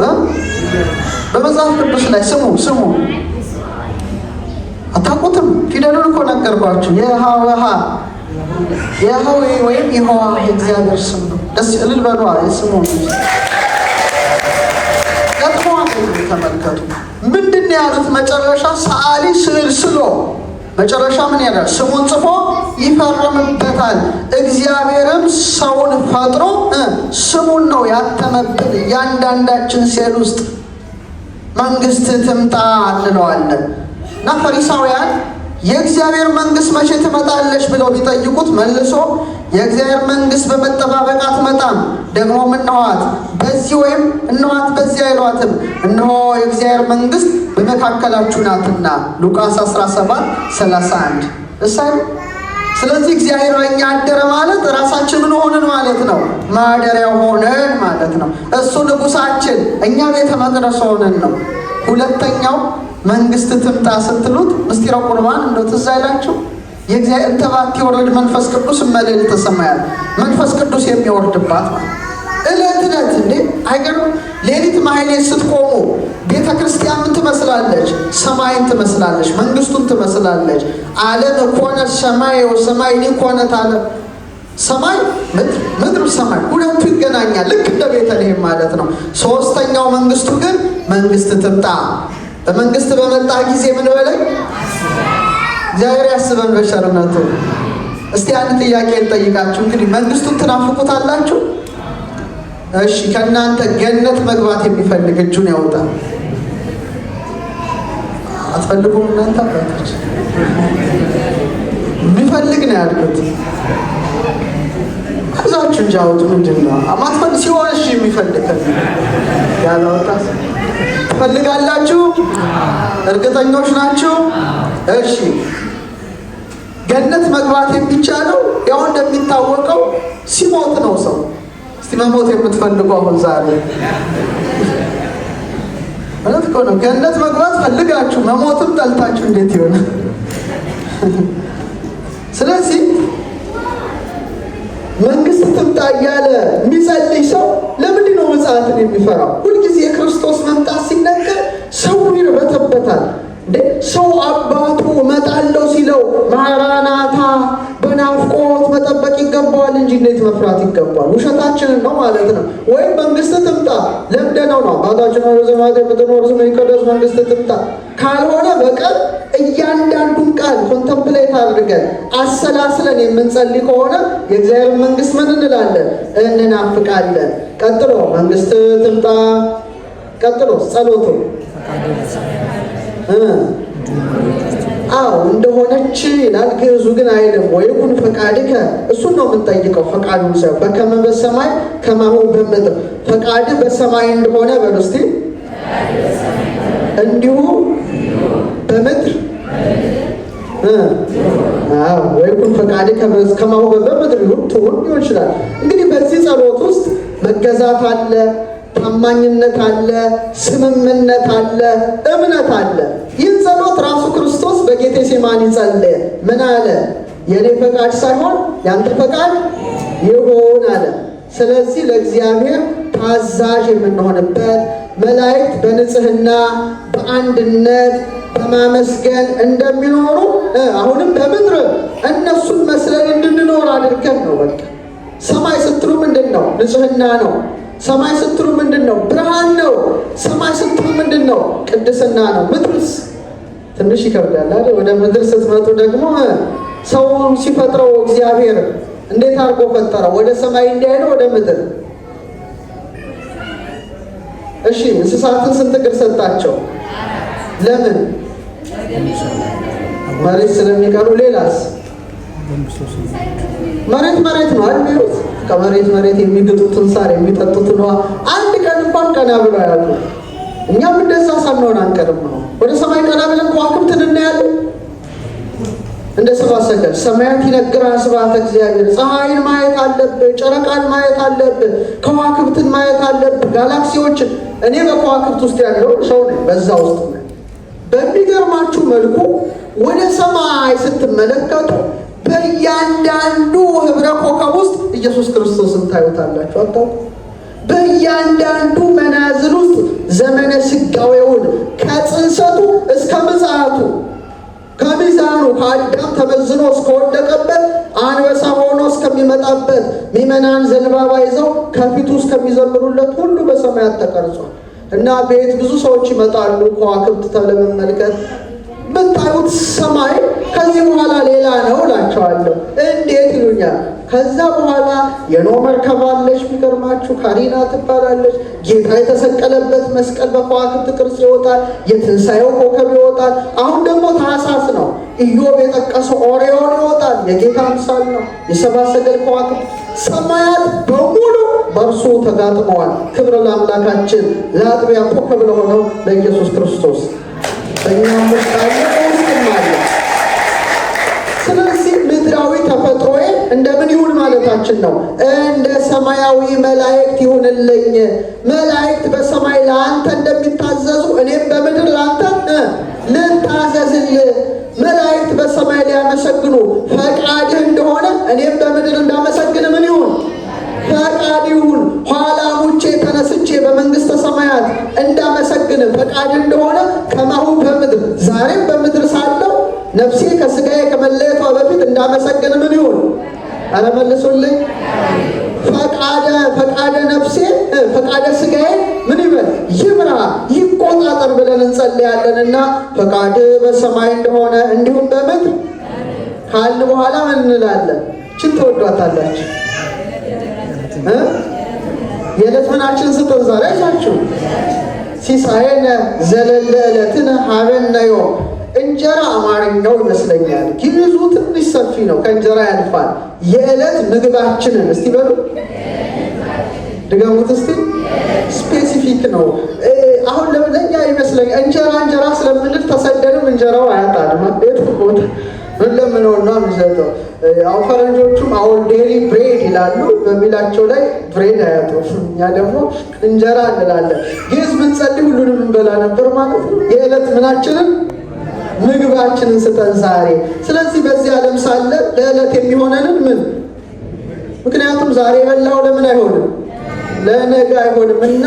በመጽሐፍ ቅዱስ ላይ ስሙ። አታውቁትም? ፊደሉን እኮ ነገርኳችሁ። የሀ ወ ሀ የሀዌ ወይም የሆዋ የእግዚአብሔር ስም ነው። ደስ እልል በሏ። ስሙ ተመልከቱ። ምንድን ነው ያሉት? መጨረሻ ሰዓሊ ስዕል ስሎ መጨረሻ ምን ያደርጋል? ስሙን ጽፎ ይፈርምበታል። እግዚአብሔርም ሰውን ፈጥሮ ስሙን ነው ያተመብን እያንዳንዳችን ሴል ውስጥ። መንግስት ትምጣ እንለዋለን እና ፈሪሳውያን የእግዚአብሔር መንግስት መቼ ትመጣለች ብለው ቢጠይቁት መልሶ የእግዚአብሔር መንግስት በመጠባበቅ አትመጣም፣ ደግሞ እንኋት በዚህ ወይም እንኋት በዚህ አይሏትም፣ እነሆ የእግዚአብሔር መንግስት በመካከላችሁ ናትና። ሉቃስ 17:31 እሳይ። ስለዚህ እግዚአብሔር በእኛ አደረ ማለት ራሳችን ምን ሆንን ማለት ነው? ማደሪያ ሆነን ማለት ነው። እሱ ንጉሳችን፣ እኛ ቤተ መቅደስ ሆነን ነው። ሁለተኛው መንግስት ትምጣ ስትሉት ምስጢረ ቁርባን እንደው ትዝ አይላችሁ? የእግዚአብሔር ተባት የወረድ መንፈስ ቅዱስ መልዕልተ ሰማያት መንፈስ ቅዱስ የሚወርድባት ማለት እለት እንዴ አይገርም? ሌሊት ማህሌት ስትቆሙ ቤተ ክርስቲያን ምን ትመስላለች? ሰማይን ትመስላለች፣ መንግስቱን ትመስላለች። ዓለም ኮነ ሰማይ ወሰማይ ሊኮነት ዓለም ሰማይ ምድር ሰማይ ሁለቱ ይገናኛል፣ ልክ እንደ ቤተልሔም ማለት ነው። ሶስተኛው መንግስቱ ግን መንግስት ትምጣ። በመንግስት በመጣ ጊዜ ምን በላይ እግዚአብሔር ያስበን በቸርነቱ። እስቲ አንድ ጥያቄ እንጠይቃችሁ። እንግዲህ መንግስቱን ትናፍቁታላችሁ? እሺ፣ ከእናንተ ገነት መግባት የሚፈልግ እጁን ያውጣ። አትፈልጉም? እናንተ አባቶች የሚፈልግ ነው ያልኩት። ከዛችሁ እንጂ አውጡ። ምንድን ነው ማትፈልግ ሲሆን እሺ የሚፈልግ ያላወጣ ትፈልጋላችሁ? እርግጠኞች ናችሁ? እሺ፣ ገነት መግባት የሚቻለው ያው እንደሚታወቀው ሲሞት ነው ሰው። እስቲ መሞት የምትፈልጉ አሁን ዛሬ ማለት እኮ ነው። ገነት መግባት ፈልጋችሁ መሞትም ጠልታችሁ እንዴት ይሆናል? ስለዚህ መንግስት ትምጣ እያለ የሚጸልይ ሰው ለምንድን ነው ምጽአትን የሚፈራው? ሁልጊዜ የክርስቶስ መምጣት ሲነገር ሰው ይርበተበታል። ሰው አባቱ እመጣለሁ ሲለው ማራናታ በናፍቆት መጠበቅ ይገባዋል እንጂ እንዴት መፍራት ይገባዋል? ውሸታችንን ነው ማለት ነው። ወይም መንግስት ትምጣ ለምደነው ነው አባታችን ሆይ በሰማያት የምትኖር ስምህ ይቀደስ መንግስት ትምጣ ካልሆነ በቀር እያንዳንዱን ቃል ኮንተምፕሌት አድርገን አሰላስለን የምንጸልይ ከሆነ የእግዚአብሔር መንግስት ምን እንላለን? እንናፍቃለን። ቀጥሎ መንግስት ትምጣ፣ ቀጥሎ ጸሎቱ አዎ እንደሆነች ይላል። ግዕዙ ግን አይልም። ወይኩን ፈቃድከ እሱን ነው የምንጠይቀው። ፈቃዱን ሰው በከመ በሰማይ ከማሁ በምድር ፈቃድ በሰማይ እንደሆነ በሉ እስቲ እንዲሁ በምድር ወይኩን ፈቃድከ ከማሁ በምድር ትሁን ሊሆን ይችላል። እንግዲህ በዚህ ጸሎት ውስጥ መገዛት አለ፣ ታማኝነት አለ፣ ስምምነት አለ፣ እምነት አለ። ይህን ጸሎት ራሱ ክርስቶስ በጌቴሴማኒ ጸለየ። ምን አለ? የኔ ፈቃድ ሳይሆን ያንተ ፈቃድ ይሁን አለ። ስለዚህ ለእግዚአብሔር ታዛዥ የምንሆንበት መላእክት በንጽህና በአንድነት በማመስገን እንደሚኖሩ አሁንም በምድር እነሱን መስለን እንድንኖር አድርገን ነው። በቃ ሰማይ ስትሉ ምንድን ነው? ንጽህና ነው። ሰማይ ስትሉ ምንድን ነው? ብርሃን ነው። ሰማይ ስትሉ ምንድን ነው? ቅድስና ነው። ምድርስ ትንሽ ይከብዳል አይደል? ወደ ምድር ስትመጡ ደግሞ ሰው ሲፈጥረው እግዚአብሔር እንዴት አድርጎ ፈጠረው? ወደ ሰማይ እንዲያይነው ወደ ምድር? እሺ እንስሳትን ስንት እግር ሰጣቸው? ለምን? መሬት ስለሚቀሩ። ሌላስ? መሬት ነው አይደል? ከመሬት የሚግጡትን ሳር የሚጠጡትን ውሃ አንድ ቀን እንኳን ቀና ብለው ያሉ። እኛም እንደዛ ሳንሆን አንቀርም ነው። ወደ ሰማይ ቀና ብለን ከዋክብትን እናያለን። እንደ ሰብአ ሰገል ሰማያት ይነግራ ስብሐተ እግዚአብሔር። ፀሐይን ማየት አለብህ፣ ጨረቃን ማየት አለብህ፣ ከዋክብትን ማየት አለብህ፣ ጋላክሲዎችን። እኔ በከዋክብት ውስጥ ያለው ሰው ነኝ፣ በዛ ውስጥ ነኝ። በሚገርማችሁ መልኩ ወደ ሰማይ ስትመለከቱ በእያንዳንዱ ህብረ ኮከብ ውስጥ ኢየሱስ ክርስቶስን ታዩታላችሁ። አታውቁ? በእያንዳንዱ መናዝል ውስጥ ዘመነ ስጋዌውን ከጽንሰቱ እስከ ምጽአቱ ከሚዛኑ ከአዳም ተመዝኖ እስከወደቀበት አንበሳ ሆኖ እስከሚመጣበት ምዕመናን ዘንባባ ይዘው ከፊቱ እስከሚዘምሩለት ሁሉ በሰማያት ተቀርጿል። እና ቤት ብዙ ሰዎች ይመጣሉ ከዋክብት ለመመልከት። ብታዩት ሰማይ ከዚህ በኋላ ሌላ ነው እላቸዋለሁ። እንዴት ይሉኛል። ከዛ በኋላ የኖህ መርከብ አለች። የሚገርማችሁ ካሪና ትባላለች። ጌታ የተሰቀለበት መስቀል በከዋክብት ቅርጽ ይወጣል። የትንሣኤው ኮከብ ይወጣል። አሁን ደግሞ ታኅሳስ ነው። ኢዮብ የጠቀሰው ኦሪዮን ይወጣል። የጌታ ምሳል ነው። የሰብአ ሰገል ከዋክብት ሰማያት በሙሉ በእርሱ ተጋጥመዋል። ክብር ለአምላካችን ለአጥቢያ ኮከብ ለሆነው ለኢየሱስ ክርስቶስ። በእኛም ውስጥ አለ፣ በውስጥም አለ። ስለዚህ ምድራዊ ተፈጥሮዬ እንደምን ይሁን ማለታችን ነው? እንደ ሰማያዊ መላእክት ይሁንልኝ። መላእክት በሰማይ ለአንተ እንደሚታዘዙ እኔም በምድር ለአንተ ልታዘዝልህ። መላእክት በሰማይ ሊያመሰግኑ ፈቃድህ እንደሆነ እኔም በምድር እንዳመሰግን ምን ይሁን? ፈቃድ ይሁን። ኋላ ሙቼ ተነስቼ በመንግስተ ሰማያት እንዳመሰግን ፈቃድ እንደሆነ ከማሁ በምድር ዛሬም በምድር ሳለው ነፍሴ ከስጋዬ ከመለየቷ በፊት እንዳመሰግን ምን ይሁን? ኧረ መልሱልኝ። ፈቃደ ነፍሴ ፈቃደ ስጋዬ ምን ይበል? ይብራ፣ ይቆጣጠር ብለን እንጸልያለንና ፈቃድ በሰማይ እንደሆነ እንዲሁም በምድር ካልን በኋላ ምን እንላለን? ችን ተወዷታላችሁ። የዕለት ምናችን ስጠን ዛሬ አይዛችሁ። ሲሳየነ ዘለለ ዕለትነ ሀበነ ዮም። እንጀራ አማርኛው ይመስለኛል፣ ግዕዙ ትንሽ ሰፊ ነው፣ ከእንጀራ ያልፋል። የዕለት ምግባችንን እስቲ በሉ ድገሙት እስቲ። ስፔሲፊክ ነው። አሁን ለኛ ይመስለኛል እንጀራ ስለምንል ተሰደንም እንጀራው አያጣድም። ቤት ቦታ ምን ለምነውና ምዘተው ያው ፈረንጆቹም አሁን ዴሊ ብሬድ ይላሉ። በሚላቸው ላይ ብሬድ አያጥሩም። እኛ ደግሞ እንጀራ እንላለን። ግዕዝ ብንጸልይ ሁሉንም እንበላ ነበር ማለት ነው። የዕለት ምናችንን ምግባችንን ስጠን ዛሬ። ስለዚህ በዚህ ዓለም ሳለ ለዕለት የሚሆነንን ምን፣ ምክንያቱም ዛሬ የበላው ለምን አይሆንም? ለነገ አይሆንም። እና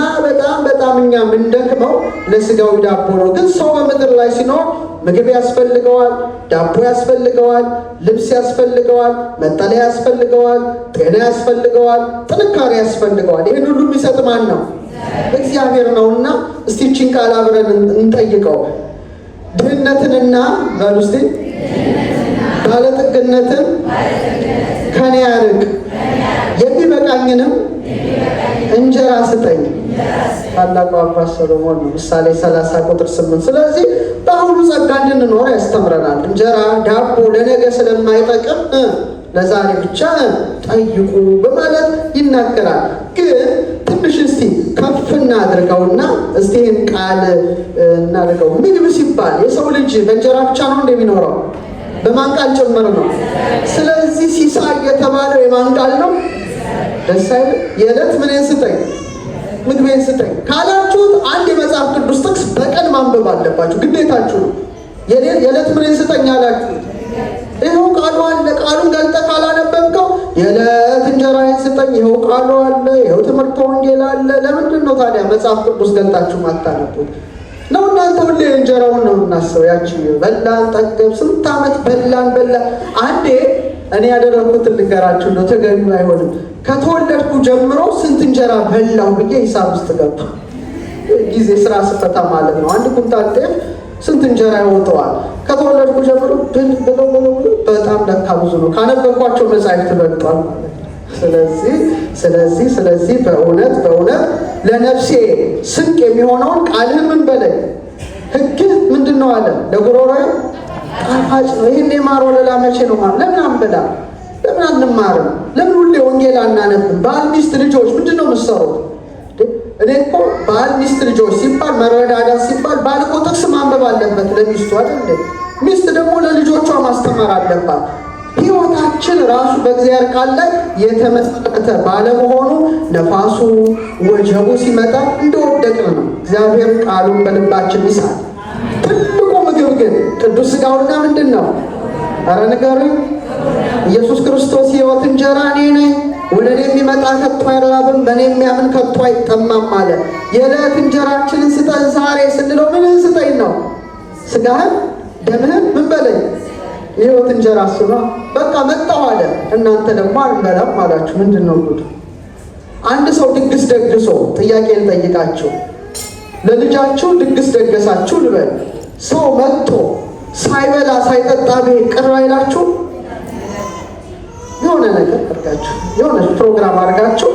በጣም እኛ ምንደክመው ለስጋዊ ዳቦ ነው። ግን ሰው በምድር ላይ ሲኖር ምግብ ያስፈልገዋል፣ ዳቦ ያስፈልገዋል፣ ልብስ ያስፈልገዋል፣ መጠለያ ያስፈልገዋል፣ ጤና ያስፈልገዋል፣ ጥንካሬ ያስፈልገዋል። ይህን ሁሉ የሚሰጥ ማን ነው? እግዚአብሔር ነውና እስቲ ይህችን ቃል አብረን እንጠይቀው። ድህነትንና በሉ እስቲ ባለጠግነትን ከኔ ያርቅ፣ የሚበቃኝንም እንጀራ ስጠኝ። ታላቁ አባት ሰሎሞን ነው፣ ምሳሌ 30 ቁጥር 8። ስለዚህ በአሁኑ ጸጋ እንድንኖር ያስተምረናል። እንጀራ ዳቦ ለነገ ስለማይጠቅም ለዛሬ ብቻ ጠይቁ በማለት ይናገራል። ግን ትንሽ እስቲ ከፍ እናድርገውና እስቲ ይህን ቃል እናድርገው። ምግብ ሲባል የሰው ልጅ በእንጀራ ብቻ ነው እንደሚኖረው? በማን ቃል ጭምር ነው? ስለዚህ ሲሳይ የተባለው የማን ቃል ነው? ደስ አይልም? የዕለት ምንን ስጠኝ፣ ምግቤን ስጠኝ ካላችሁት አንድ የመጽሐፍ ቅዱስ ጥቅስ በቀን ማንበብ አለባችሁ፣ ግዴታችሁ ነው። የዕለት ምንን ስጠኝ አላችሁት፣ ይኸው ቃሉ አለ። ቃሉን ገልጠህ ካላነበብከው የዕለት እንጀራዬን ስጠኝ፣ ይኸው ቃሉ አለ፣ ይኸው ትምህርተ ወንጌል አለ። ለምንድን ነው ታዲያ መጽሐፍ ቅዱስ ገልጣችሁ ማታነቡት ነው። እናንተ ሁሌ እንጀራውን ነው እናስበው። ያቺ በላን ጠገብ ስንት ዓመት በላን። አንዴ እኔ ያደረኩትን ልንገራችሁ ነው፣ ተገኙ አይሆንም። ከተወለድኩ ጀምሮ ስንት እንጀራ በላው ብዬ ሂሳብ ውስጥ ገባ። ጊዜ ስራ ስፈታ ማለት ነው። አንድ ኩንታል ጤፍ ስንት እንጀራ ይወጣዋል? ከተወለድኩ ጀምሮ በጣም ለካ ብዙ ነው። ካነበብኳቸው መጻሕፍት በልጧል ማለት ነው። ስለዚህ በእውነት ለነፍሴ ስንቅ የሚሆነውን ቃልህን ምን በለኝ፣ ሕግህ ምንድን ነው አለ፣ ለጉሮሮዬ ጣፋጭ ነው። ይህን የማር ወለላ መቼ ነው ማለት? ለምን አንበላ? ለምን አንማርም? ለምን ሁሌ ወንጌል አናነብም? ባል ሚስት ልጆች ምንድን ነው የምትሰሩት? እኔ እኮ ባል ሚስት ልጆች ሲባል መረዳዳት ሲባል ባል እኮ ጥቅስ ማንበብ አለበት ለሚስቱ አይደል? ሚስት ደግሞ ለልጆቿ ማስተማር አለባት። ሕይወታችን ራሱ በእግዚአብሔር ቃል ላይ የተመሰረተ ባለመሆኑ ነፋሱ ወጀቡ ሲመጣ እንደወደቅን ነው። እግዚአብሔር ቃሉን በልባችን ይሳል። ትልቁ ምግብ ግን ቅዱስ ሥጋውና ምንድን ነው? ኧረ ንገሩኝ። ኢየሱስ ክርስቶስ ሕይወት እንጀራ እኔ ነኝ፣ ወደ እኔ የሚመጣ ከቶ አይራብም፣ በእኔ የሚያምን ከቶ አይጠማም አለ። የዕለት እንጀራችንን ስጠን ዛሬ ስንለው ምንን ስጠኝ ነው? ሥጋህን ደምህን ምን በለኝ? የሕይወት እንጀራ እሱ ነው። በቃ መጣሁ አለ። እናንተ ደግሞ አንበላም አላችሁ። ምንድን ነው ጉድ? አንድ ሰው ድግስ ደግሶ ጥያቄ ልጠይቃችሁ። ለልጃችሁ ድግስ ደገሳችሁ ልበል። ሰው መጥቶ ሳይበላ ሳይጠጣ ቤት ቅር አይላችሁ? የሆነ ነገር አድርጋችሁ የሆነ ፕሮግራም አድርጋችሁ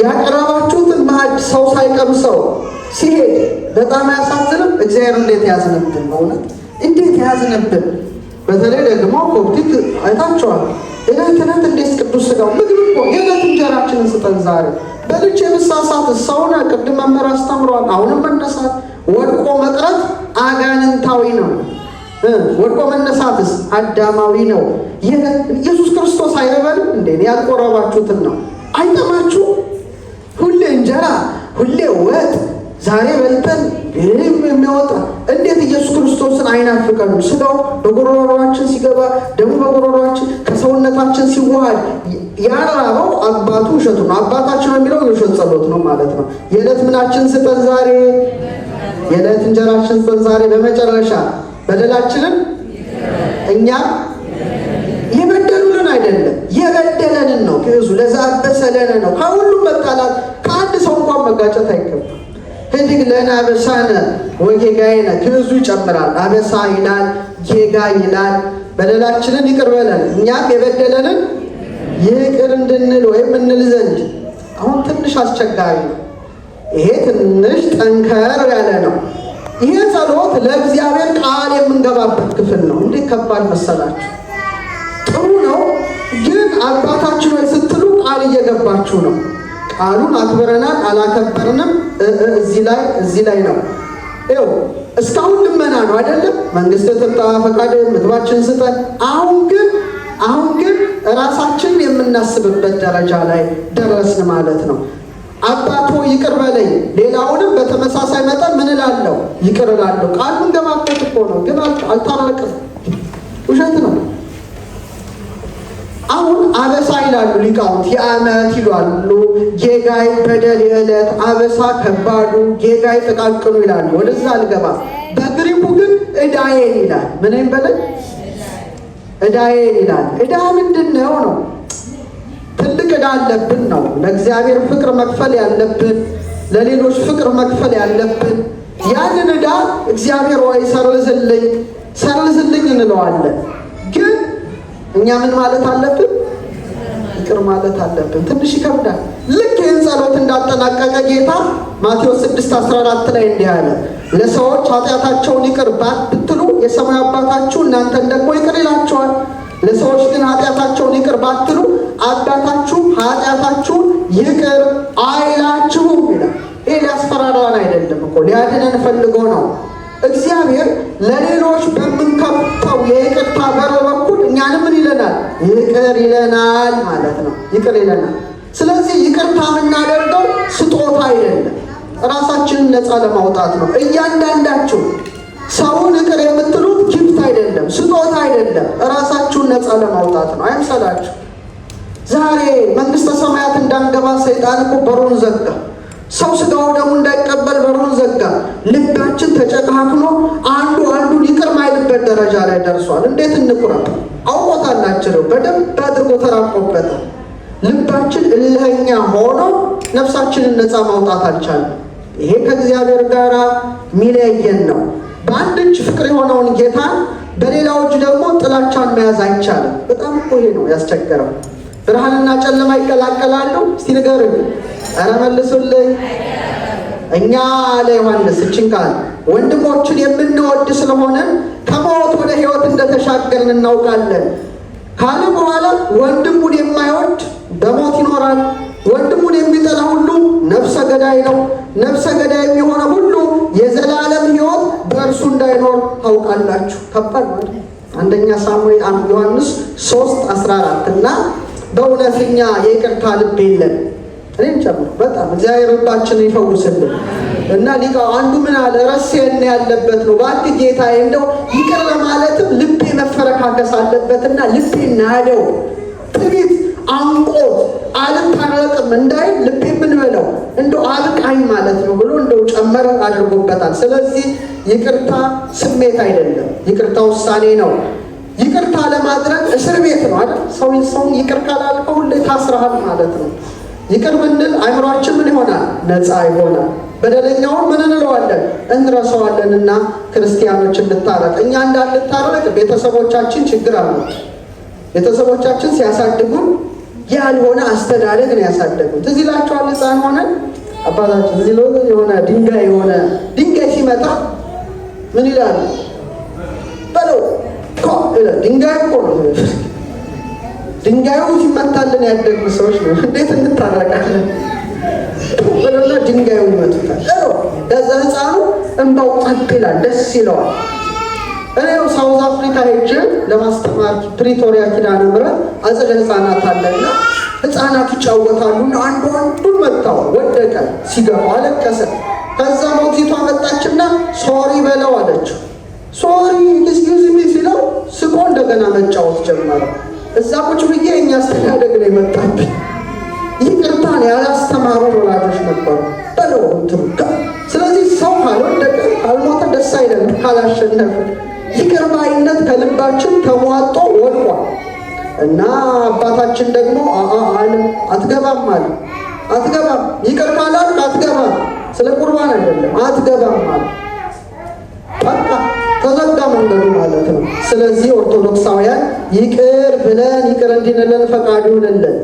ያቀረባችሁትን ማዕድ ሰው ሳይቀምሰው ሲሄድ በጣም አያሳዝንም? እግዚአብሔር እንዴት ያዝንብን! በእውነት እንዴት ያዝንብን! በተለይ ደግሞ ኮፕቲክ አይታችኋል። ዕለት እንዴት ቅዱስ ሥጋው ምግብ እኮ የዕለት እንጀራችንን ስጠን ዛሬ። በልቼ መሳሳት ሰውነ ቅድም መምህር አስተምረዋል። አሁንም መነሳት ወድቆ መቅረት አጋንንታዊ ነው። ወድቆ መነሳትስ አዳማዊ ነው። ኢየሱስ ክርስቶስ አይረበንም እንዴ? ያልቆረባችሁትን ነው። አይጠማችሁ? ሁሌ እንጀራ ሁሌ ወጥ ዛሬ በልተን የሚያወጣ እንዴት ኢየሱስ ክርስቶስን አይናፍቀንም? ሥጋው በጉሮሮአችን ሲገባ ደግሞ በጉሮሮአችን ከሰውነታችን ሲዋሃድ ያራበው አባቱ እሸቱ ነው። አባታችን ነው የሚለው የውሸት ጸሎት ነው ማለት ነው። የዕለት ምናችን ስጠን ዛሬ፣ የዕለት እንጀራችን ስጠን ዛሬ። በመጨረሻ በደላችንን እኛ የበደሉልን አይደለም የበደለንን ነው። ግዕዙ ለዛ በሰለነ ነው። ከሁሉም መጣላት ከአንድ ሰው እንኳን መጋጨት አይገባም። ህድግ ለነ አበሳነ ወጌጋይነ ግዕዙ ይጨምራል። አበሳ ይላል፣ ጌጋ ይላል። በደላችንን ይቅር በለን እኛም የበደለንን ይቅር እንድንል ወይም እንል ዘንድ። አሁን ትንሽ አስቸጋሪ ነው። ይሄ ትንሽ ጠንከር ያለ ነው። ይሄ ጸሎት ለእግዚአብሔር ቃል የምንገባበት ክፍል ነው። እንዴት ከባድ መሰላችሁ! ጥሩ ነው፣ ግን አባታችን ሆይ ስትሉ ቃል እየገባችሁ ነው። ቃሉን አክብረናል አላከበርንም፣ እዚህ ላይ ነው። ይኸው እስካሁን ልመና ነው አይደለም? መንግስት ትምጣ፣ ፈቃድ፣ ምግባችን ስጠን። አሁን ግን ራሳችንን የምናስብበት ደረጃ ላይ ደረስን ማለት ነው። አባቶ ይቅር በለኝ፣ ሌላውንም በተመሳሳይ መጠን ምን እላለሁ? ይቅር እላለሁ። ቃሉን ገባበት እኮ ነው፣ ግን አልታረቅም። ውሸት ነው። አሁን አበሳ ይላሉ ሊቃውንት፣ የዓመት ይላሉ፣ ጌጋይ በደል የዕለት፣ አበሳ ከባዱ፣ ጌጋይ ጥቃቅኑ ይላሉ። ወደዛ አልገባም። በግሪኩ ግን ዕዳዬን ይላል። ምንም በለኝ ዕዳዬን ይላል። ዕዳ ምንድን ነው? ትልቅ ዕዳ አለብን ነው። ለእግዚአብሔር ፍቅር መክፈል ያለብን፣ ለሌሎች ፍቅር መክፈል ያለብን። ያንን ዕዳ እግዚአብሔር ወይ ሰርዝልኝ እንለዋለን። ግን እኛ ምን ማለት አለብን? ይቅር ማለት አለብን። ትንሽ ይከብዳል። ልክ ይህን ጸሎት እንዳጠናቀቀ ጌታ ማቴዎስ 6:14 ላይ እንዲህ አለ፣ ለሰዎች ኃጢአታቸውን ይቅር ብትሉ የሰማይ አባታችሁ እናንተን ደግሞ ይቅር ይላቸዋል። ለሰዎች ግን ኃጢአታቸውን ይቅር ባትሉ አባታችሁ ኃጢአታችሁን ይቅር አይላችሁም ይላል። ይህ ሊያስፈራራን አይደለም እኮ ሊያድነን ፈልጎ ነው። እግዚአብሔር ለሌሎች በምንከፍተው የይቅርታ በር በኩል እኛንም ምን ይለናል? ይቅር ይለናል ማለት ነው። ይቅር ይለናል። ስለዚህ ይቅርታ የምናደርገው ስጦታ አይደለም፣ ራሳችንን ነፃ ለማውጣት ነው። እያንዳንዳችሁ ሰውን ይቅር የምትሉት ጊፍት አይደለም፣ ስጦታ አይደለም፣ ራሳችሁን ነፃ ለማውጣት ነው። አይምሰላችሁ። ዛሬ መንግስተ ሰማያት እንዳንገባ ሰይጣን እኮ በሩን ዘጋ። ሰው ስጋው ደግሞ እንዳይቀበል በሩን ዘጋ። ልባችን ተጨካክኖ አንዱ አንዱን ይቅር ማይልበት ደረጃ ላይ ደርሷል። እንዴት እንቁረብ? አውቆታላችሁ፣ በደንብ አድርጎ ተራቆበታል። ልባችን እልህኛ ሆኖ ነፍሳችንን ነፃ ማውጣት አልቻለም። ይሄ ከእግዚአብሔር ጋር ሚለየን ነው። በአንድ እጅ ፍቅር የሆነውን ጌታን በሌላው እጅ ደግሞ ጥላቻን መያዝ አይቻልም። በጣም እኮ ይሄ ነው ያስቸገረው። ብርሃንና ጨለማ ይቀላቀላሉ? እስቲ ንገሩኝ። ኧረ መልሱልኝ። እኛ ለዮሐንስ እችን ቃል ወንድሞችን የምንወድ ስለሆነ ከሞት ወደ ሕይወት እንደተሻገርን እናውቃለን ካለ በኋላ ወንድሙን የማይወድ በሞት ይኖራል። ወንድሙን የሚጠላ ሁሉ ነፍሰ ገዳይ ነው። ነፍሰ ገዳይ የሆነ ሁሉ የዘላለም ሕይወት በእርሱ እንዳይኖር ታውቃላችሁ። ከባድ ነው። አንደኛ ሳሙኤል ዮሐንስ 3:14 እና በእውነተኛ የይቅርታ ልብ የለን። እኔን ጨምሮ በጣም እግዚአብሔር ልባችንን ይፈውስልን እና ሊቃው አንዱ ምን አለ? ረሴን ያለበት ነው ባክ ጌታዬ፣ እንደው ይቅር ለማለትም ልቤ መፈረካከስ አለበትና ልቤ ናደው ትዕቢት አንቆት አልታረቅም እንዳይል ልቤ ምን በለው እንደው አልቃኝ ማለት ነው ብሎ እንደው ጨመረ አድርጎበታል። ስለዚህ ይቅርታ ስሜት አይደለም፣ ይቅርታ ውሳኔ ነው። ይቅርታ ለማድረግ እስር ቤት ነው አይደል? ሰውን ይቅር ካላልከው ሁሌ ታስረሃል ማለት ነው። ይቅር ብንል አእምሯችን ምን ይሆናል? ነፃ ይሆናል። በደለኛውን ምን እንለዋለን? እንረሳዋለንና ክርስቲያኖች እንታረቅ። እኛ እንዳንታረቅ ቤተሰቦቻችን ችግር አሉ። ቤተሰቦቻችን ሲያሳድጉን ያልሆነ አስተዳደግ ነው ያሳደጉን። ትዝ ይላችኋል? ሕፃን ሆነን አባታችን እዚህ የሆነ ድንጋይ ሲመጣ ምን ይላሉ? በለው ድንጋይ እኮ ነው። ድንጋዩ ሲመታልን ያደግን ሰዎች ነው። እንዴት እንታረቃለን? ብሎና ድንጋዩ ይመቱታል። ከዛ ሕፃኑ እንባው ጸጥ ይላል፣ ደስ ይለዋል። እኔው ሳውዝ አፍሪካ ሄጄ ለማስተማር ፕሪቶሪያ ኪዳነ ምሕረት አጸደ ሕፃናት አለና ሕፃናት ይጫወታሉና አንዱን መታው፣ ወደቀ። ሲገባው አለቀሰ። ከዛ ሞግዚቷ መጣችና ሶሪ በለው አለችው። ሶሪ ኤክስኪውዝ ሚ ሲለው ስቆ እንደገና መጫወት ጀመረ። እዛ ቁጭ ብዬ እኛ አስተዳደግ ነው የመጣብኝ። ይቅርታን ያላስተማሩ ወላጆች ነበሩ በለው እንትኑ። ስለዚህ ሰው ካልወደቀ ካልሞተ ደስ አይደለም ካላሸነፈ። ይቅር ባይነት ከልባችን ተሟጦ ወድቋል እና አባታችን ደግሞ አትገባም አለ። አትገባም፣ ይቅር ካላልክ አትገባም። ስለ ቁርባን አይደለም፣ አትገባም አለ። በቃ ተዘጋ መንገዱ ማለት ነው። ስለዚህ ኦርቶዶክሳውያን ይቅር ብለን ይቅር እንድንለን ፈቃዱ ይሁንልን።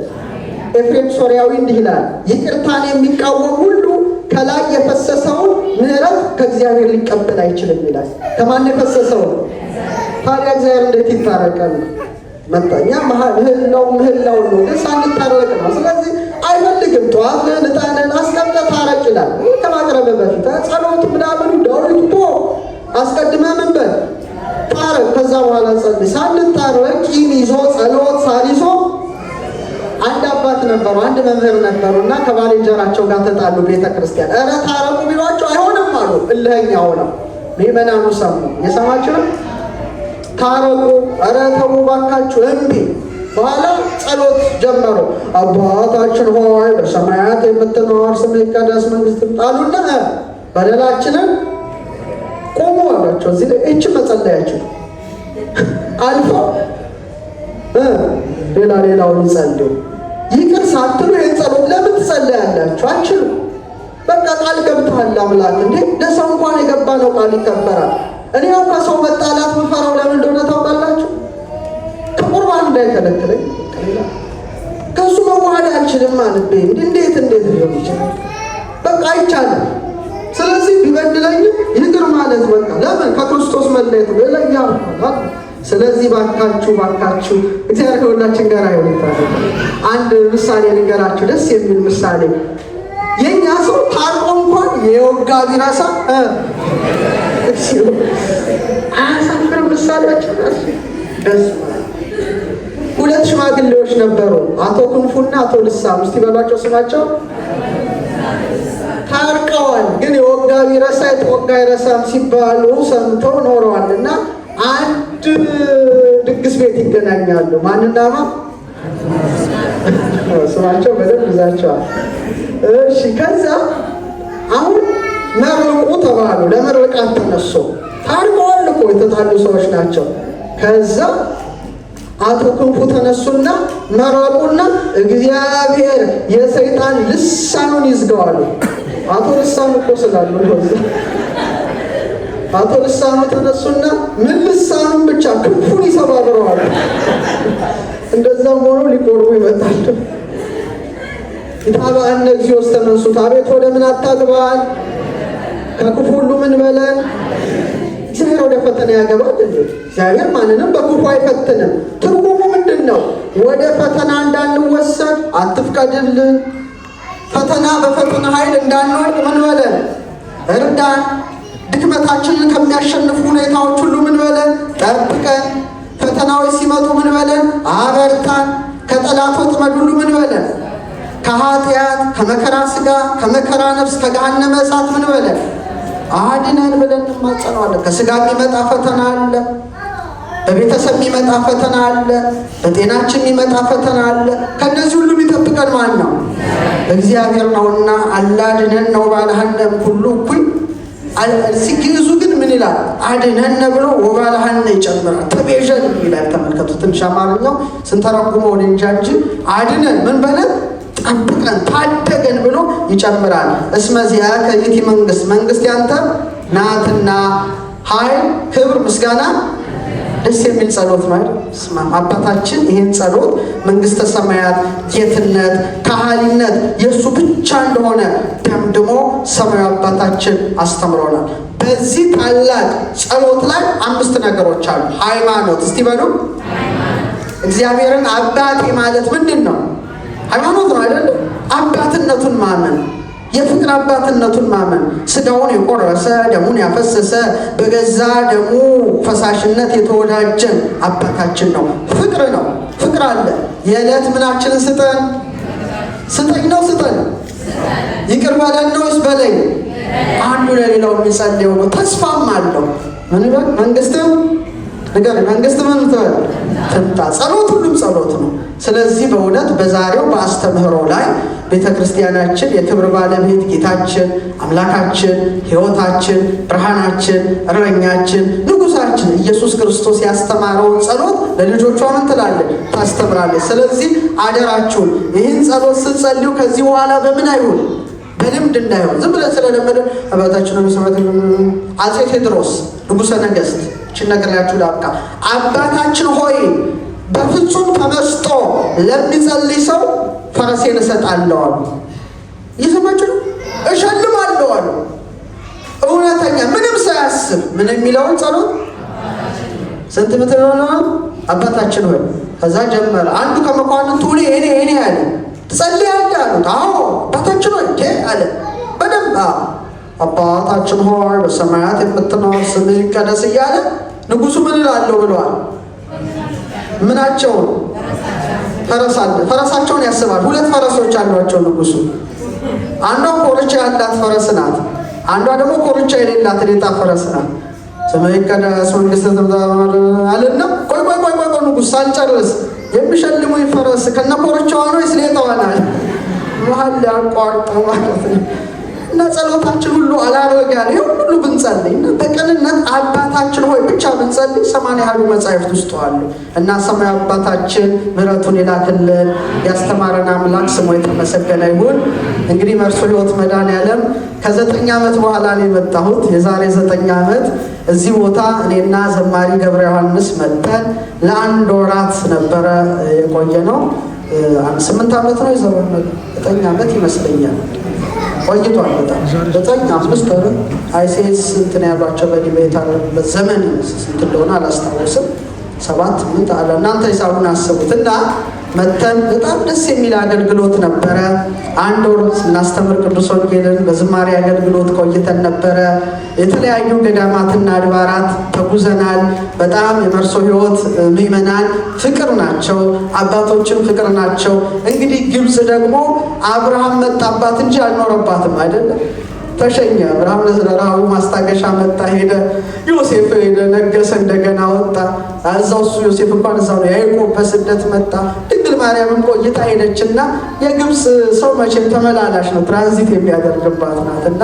ኤፍሬም ሶርያዊ እንዲህ ይላል፣ ይቅርታን የሚቃወም ሁሉ ከላይ የፈሰሰውን ምሕረት ከእግዚአብሔር ሊቀበል አይችልም ይላል። ከማን የፈሰሰውን? ታዲያ እግዚአብሔር እንዴት ይታረቃል? መጣኛ ምህላው ነው ግን ሳንታረቅ ነው። ስለዚህ አይፈልግም። ጠዋት ልጣንን አስቀምጠህ ታረቅ ይላል። ከማቅረብ በፊት ጸሎት ምናምኑ ዳዊት አስቀድመ ምን በል ታረቅ። ከዛ በኋላ ጸልይ። ሳንታረቅ ቂም ይዞ ጸሎት ሳሊሶ አንድ አባት ነበሩ፣ አንድ መምህር ነበሩና ከባልንጀራቸው ጋር ተጣሉ። ቤተ ክርስቲያን ኧረ ታረቁ ቢሏቸው አይሆንም አሉ። እልኸኛ ሆነው ምዕመናኑ ሰሙ። የሰማችሁ ታረቁ፣ ኧረ ተው እባካችሁ እምቢ። በኋላ ጸሎት ጀመሩ። አባታችን ሆይ በሰማያት የምትኖር ስምህ ይቀደስ፣ መንግስትህ ትምጣ አሉና በደላችንን ቆሙ አሏቸው። እዚህ ላይ እቺ መጸለያችሁ አልፎ ሌላውን ይጸልዩ። ይቅር ሳትሉ ይህን ጸሎት ለምን ትጸለያላችሁ? አችሉ። በቃ ቃል ገብተሃል አምላክ። እንዴ ለሰው እንኳን የገባ ነው ቃል ይከበራል። እኔ ያው ከሰው መጣላት ምፈራው ለምን እንደሆነ ታውቃላችሁ? ከቁርባን እንዳይከለክለኝ ከእሱ መዋሃድ አልችልም ማለት እንዴት ሊሆን ይችላል? በቃ አይቻልም። ስለዚህ ቢበድለኝም ይቅር ማለት በቃ ለምን ከክርስቶስ መለየት ለያ። ስለዚህ ባካችሁ እግዚአብሔር ከሁላችን ጋር ይሁን። አንድ ምሳሌ ልንገራችሁ፣ ደስ የሚል ምሳሌ። የኛ ሰው ታርቆ እንኳን የወጋ ቢረሳ አያሳፍርም። ምሳሌያችን ደስ ሁለት ሽማግሌዎች ነበሩ፣ አቶ ክንፉና አቶ ልሳም። እስቲ በሏቸው ስማቸው። ታርቀዋል፣ ግን የወጋ ቢረሳ የተወጋ አይረሳም ሲባሉ ሰምተው ኖረዋል እና አንድ ድግስ ቤት ይገናኛሉ። ማንና ማ ስማቸው በደንብ ይዛቸዋል። እሺ ከዛ አሁን መርቁ ተባሉ። ለመርቃት ተነሱ። ታርቀዋል እኮ የተጣሉ ሰዎች ናቸው። ከዛ አቶ ክንፉ ተነሱና መረቁና እግዚአብሔር የሰይጣን ልሳኑን ይዝጋዋሉ። አቶ ልሳኑ እኮ ስላሉ አቶ ልሳኑ ተነሱና ምን ልሳኑን ብቻ ክንፉን ይሰባብረዋል። እንደዛም ሆኖ ሊቆርቡ ይመጣሉ። ኢታብአነ እግዚኦ ተነሱት። አቤት ወደ ምን አታግባን፣ ከክፉ ሁሉ ምን በለን። እግዚአብሔር ወደ ፈተና ያገባል። እግዚአብሔር ማንንም በክፉ አይፈትንም። ትርጉሙ ምንድን ነው? ወደ ፈተና እንዳንወሰድ አትፍቀድልን። ፈተና በፈተና ኃይል እንዳንወድቅ ምን በለን እርዳን። ድክመታችንን ከሚያሸንፉ ሁኔታዎች ሁሉ ምን በለን ጠብቀን። ፈተናዎች ሲመጡ ምን በለን አበርታን። ከጠላት ወጥመድ ሁሉ ምን በለን ከኃጢአት፣ ከመከራ ሥጋ፣ ከመከራ ነፍስ፣ ከገሃነመ እሳት ምን በለን አድነን ብለን እንማጸነዋለን። ከሥጋ የሚመጣ ፈተና አለ፣ በቤተሰብ የሚመጣ ፈተና አለ፣ በጤናችን የሚመጣ ፈተና አለ። ከእነዚህ ሁሉ የሚጠብቀን ማን ነው? እግዚአብሔር ነውና አላድነን ነው ባልሃነም ሁሉ እኩይ ሲግዙ ግን ምን ይላል? አድነን ብሎ ወባልሃነ ይጨምራል። ተቤዠን ይላል። ተመልከቱ። ትንሽ አማርኛው ስንተረጉመው ወደ እንጃ እንጂ አድነን ምን በለን ጠብቀን ታደገን ብሎ ይጨምራል። እስመዚያ ከይእቲ መንግስት፣ መንግስት ያንተ ናትና ኃይል፣ ክብር፣ ምስጋና። ደስ የሚል ጸሎት ነው አይደል? አባታችን ይህን ጸሎት መንግስተ ሰማያት ጌትነት፣ ካህሊነት የእሱ ብቻ እንደሆነ ደምድሞ ሰማያዊ አባታችን አስተምሮናል። በዚህ ታላቅ ጸሎት ላይ 5 ነገሮች አሉ። ሃይማኖት፣ እስቲ በሉ። እግዚአብሔርን አባቴ ማለት ምንድን ነው? ሃይማኖት ነው አይደለም? አባትነቱን ማመን፣ የፍቅር አባትነቱን ማመን። ስጋውን የቆረሰ ደሙን ያፈሰሰ በገዛ ደሙ ፈሳሽነት የተወዳጀን አባታችን ነው። ፍቅር ነው። ፍቅር አለ። የዕለት ምናችንን ስጠን። ስጠኝ ነው ስጠን። ይቅር በለን ነው ወይስ በለኝ? አንዱ ለሌላው የሚጸልየው ነው። ተስፋም አለው። ምን ይበል? መንግስትም ነገር መንግስት ምን ትምጣ። ጸሎት ሁሉም ጸሎት ነው። ስለዚህ በእውነት በዛሬው በአስተምህሮ ላይ ቤተ ክርስቲያናችን የክብር ባለቤት ጌታችን አምላካችን ሕይወታችን ብርሃናችን እረኛችን ንጉሳችን ኢየሱስ ክርስቶስ ያስተማረውን ጸሎት ለልጆቿ ምን ትላለች? ታስተምራለች። ስለዚህ አደራችሁን ይህን ጸሎት ስትጸልዩ ከዚህ በኋላ በምን አይሁን? በልምድ እንዳይሆን ዝም ብለን ስለለመደ አባታችን ነው መስማት። አፄ ቴዎድሮስ ንጉሠ ነገሥት እቺን ነግሬያችሁ ላብቃ። አባታችን ሆይ በፍጹም ተመስጦ ለሚጸልይ ሰው ፈረሴን እሰጣለሁ አሉ። እየሰማችሁ ነው? እሸልማለሁ አሉ። እውነተኛ ምንም ሳያስብ ምን የሚለውን ጸሎት ስንት ምትል ነው? አባታችን ሆይ። ከዛ ጀመረ። አንዱ ከመኳንንቱ እኔ ያለ ትጸልያለህ አሉት። አዎ አባታችን ሆይ አለ። በደንብ አባታችን ሆይ በሰማያት የምትኖር ስምህ ይቀደስ እያለ ንጉሱ ምን እላለሁ ብለዋል። ምናቸውን ፈረሳቸውን ያስባል። 2 ፈረሶች አሏቸው ንጉሱ። አንዷ ኮርቻ ያላት ፈረስ ናት። አንዷ ደግሞ ኮርቻ የሌላት ሌጣ ፈረስ ናት። ስምህ ይቀደስ መንግስትህ ትምጣ አለና ቆይ ንጉስ ሳልጨርስ የሚሸልሙኝ ፈረስ ከነ ኮርቻዋ ነው ወይስ ሌጣዋ ናት? መሀል ያቋርጠው ማለት ነው። እና ጸሎታችን ሁሉ አላረጋል። ይሄ ሁሉ ብንጸልይ እና በቅንነት አባታችን ሆይ ብቻ ብንጸልይ 80 ያህሉ መጻሕፍት ውስጥ አሉ። እና ሰማያዊ አባታችን ምሕረቱን ይላክልን። ያስተማረን አምላክ ስሙ የተመሰገነ ይሁን። እንግዲህ መርሶ ሕይወት መድኃኔዓለም ከ9 ዓመት በኋላ ነው የመጣሁት። የዛሬ 9 ዓመት እዚህ ቦታ እኔና ዘማሪ ገብረ ዮሐንስ መጥተን ለ1 ወራት ነበረ የቆየ ነው። 8 ዓመት ነው የዘመን 9 ዓመት ይመስለኛል ቆይቷል። በጣም 9 አይሴስ እንትን ያሏቸው በዲቤት በዘመን ስንት እንደሆነ አላስታውስም። 7 8 አለ። እናንተ ሂሳቡን አስቡት። እና መተን በጣም ደስ የሚል አገልግሎት ነበረ። 1 ወር ስናስተምር ቅዱስ ወንጌልን በዝማሬ አገልግሎት ቆይተን ነበረ። የተለያዩ ገዳማትና አድባራት ተጉዘናል። በጣም የመርሶ ሕይወት ምዕመናን ፍቅር ናቸው፣ አባቶችም ፍቅር ናቸው። እንግዲህ ግብፅ ደግሞ አብርሃም መጣባት እንጂ አልኖረባትም አይደለም። ተሸኘ። አብርሃም ለረሃቡ ማስታገሻ መጣ፣ ሄደ። ዮሴፍ ሄደ፣ ነገሰ፣ እንደገና ወጣ። እዛው እሱ ዮሴፍ እንኳን እዛው ነው። ያዕቆብ በስደት መጣ። ድንግል ማርያምም ቆይታ ሄደችና የግብፅ ሰው መቼም ተመላላሽ ነው፣ ትራንዚት የሚያደርግባት ናት እና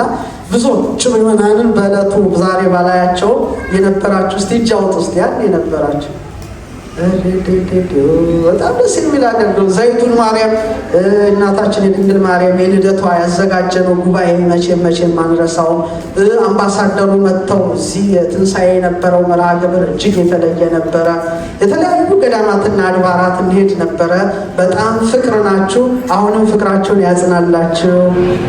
ብዙዎች ምዕመናንን በዕለቱ ዛሬ ባላያቸው የነበራችሁ እስቲ እጅ አውጡ እስቲ ያን የነበራችሁ በጣም ደስ የሚል አገልግሎት። ዘይቱን ማርያም እናታችን የድንግል ማርያም የልደቷ ያዘጋጀነው ጉባኤ መቼም አንረሳውም። አምባሳደሩ መጥተው እዚህ የትንሣኤ የነበረው መርሃ ግብር እጅግ የተለየ ነበረ። የተለያዩ ገዳማትና አድባራት እንሄድ ነበረ። በጣም ፍቅር ናችሁ። አሁንም ፍቅራቸውን ያጽናላችሁ።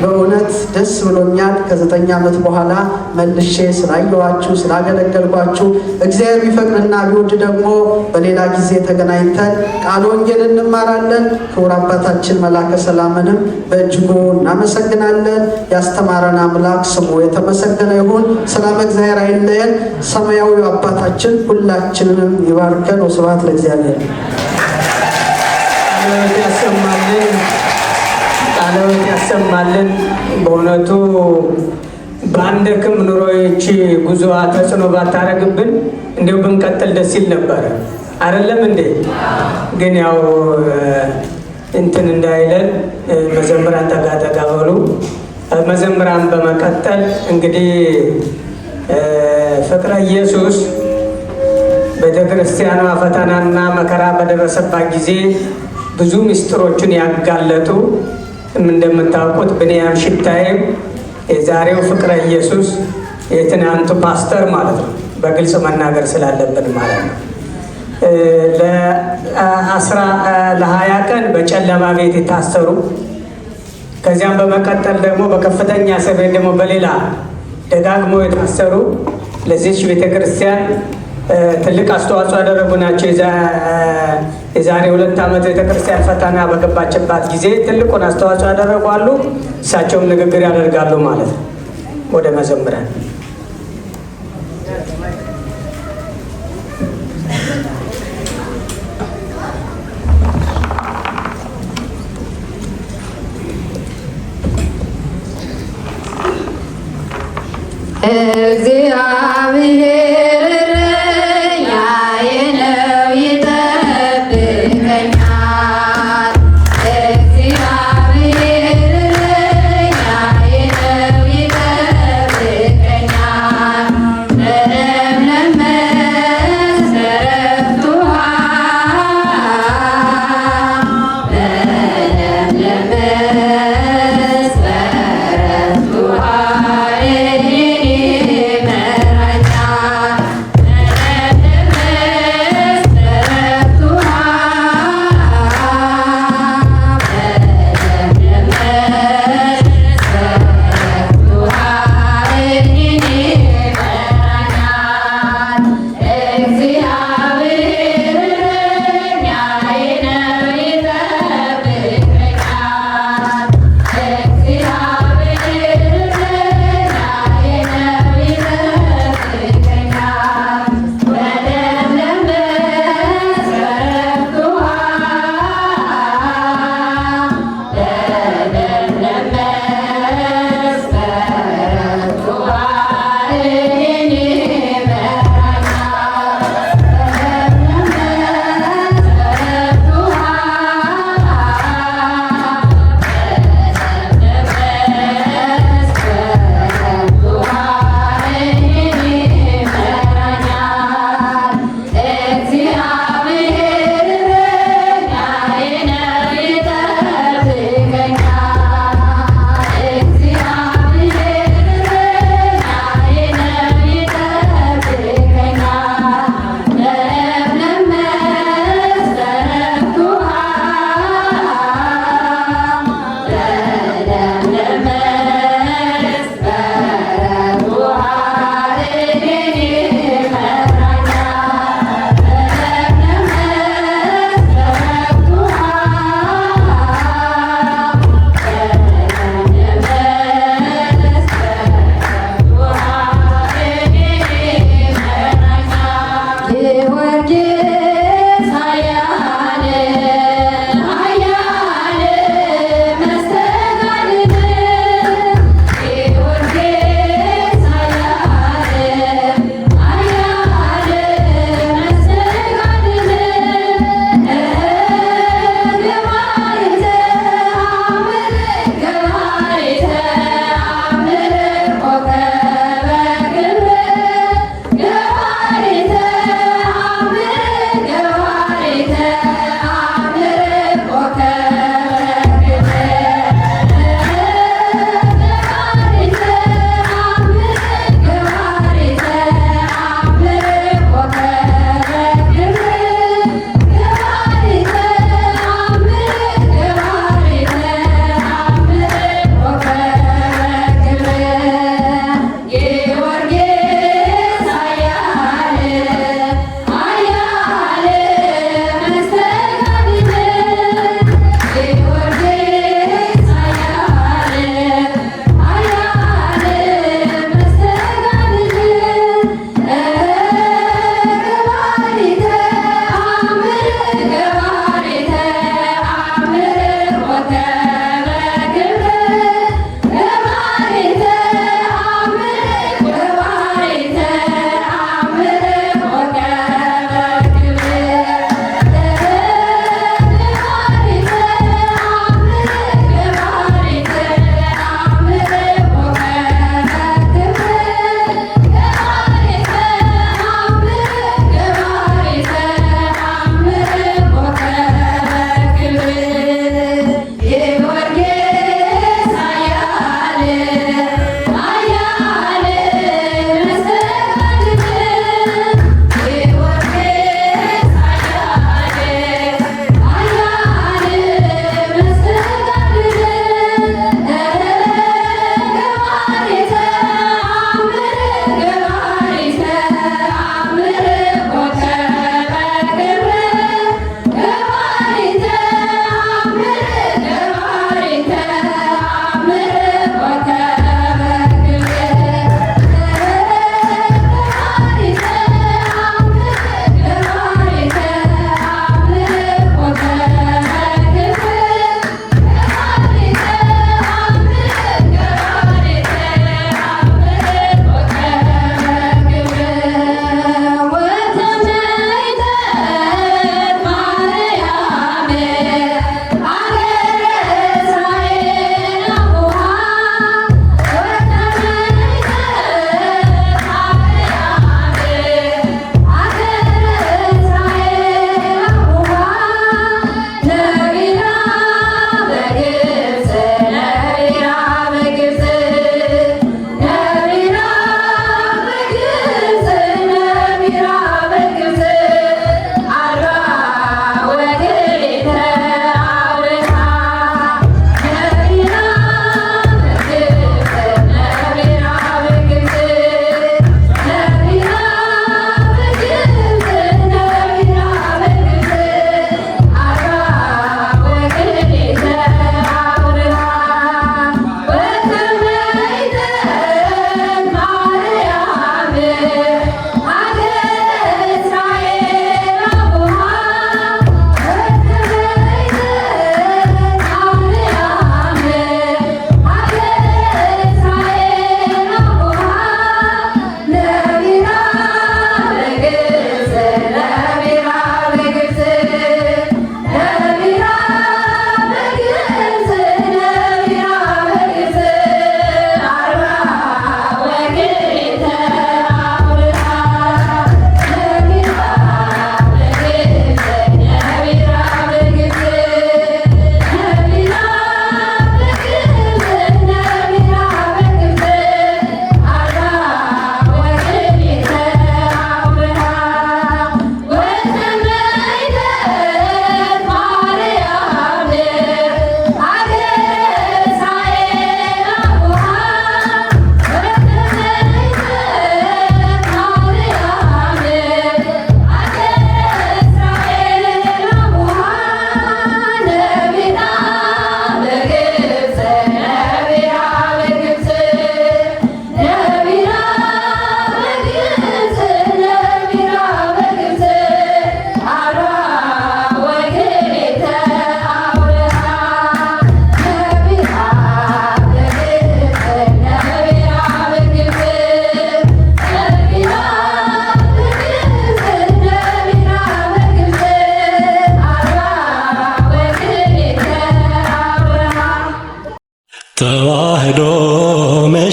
በእውነት ደስ ብሎኛል። ከ9 ዓመት በኋላ መልሼ ስላየኋችሁ ስላገለገልኳችሁ እግዚአብሔር ቢፈቅድና ቢወድ ደግሞ በሌላ ጊዜ ተገናኝተን ቃል ወንጌል እንማራለን። ክቡር አባታችን መላከ ሰላምንም በእጅጉ እናመሰግናለን። ያስተማረን አምላክ ስሙ የተመሰገነ ይሁን። ሰላም እግዚአብሔር አይለየን። ሰማያዊው አባታችን ሁላችንንም ይባርከን። ወስብሐት ለእግዚአብሔር። ቃልዎት ያሰማልን። በእውነቱ በአንደክም ኑሮዎች ጉዞዋ ተጽዕኖ ባታረግብን እንዲሁ ብንቀጥል ደስ ይል ነበረ። አይደለም እንዴ? ግን ያው እንትን እንዳይለን መዘምራን ጠጋ በሉ። መዘምራን በመቀጠል እንግዲህ ፍቅረ ኢየሱስ ቤተክርስቲያኗ ፈተናና መከራ በደረሰባት ጊዜ ብዙ ምስጢሮችን ያጋለጡ እንደምታውቁት ብንያም ሽታዬም የዛሬው ፍቅረ ኢየሱስ የትናንቱ ፓስተር ማለት ነው። በግልጽ መናገር ስላለብን ማለት ነው። ለ20 ቀን በጨለማ ቤት የታሰሩ ከዚያም በመቀጠል ደግሞ በከፍተኛ እስር ቤት ደግሞ በሌላ ደጋግሞ የታሰሩ ለዚች ቤተክርስቲያን ትልቅ አስተዋጽኦ ያደረጉ ናቸው። የዛሬ 2 ዓመት ቤተክርስቲያን ፈተና በገባችባት ጊዜ ትልቁን አስተዋጽኦ ያደረጉ አሉ። እሳቸውም ንግግር ያደርጋሉ ማለት ነው። ወደ መዘምራን እግዚአብሔር እረኛዬ ነው ይጠብቀኛል። እግዚአብሔር እረኛዬ ነው ይጠብቀኛል።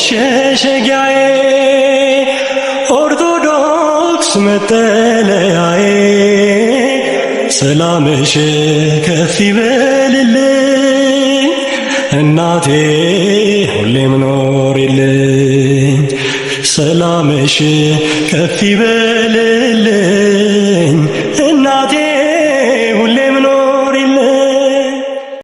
መሸሸጊያዬ ኦርቶዶክስ መጠለያዬ ሰላምሽ ከፍ ይበልልኝ እናቴ ሁሌም ኖሪልኝ ሰላምሽ ከፍ ይበልልኝ እናቴ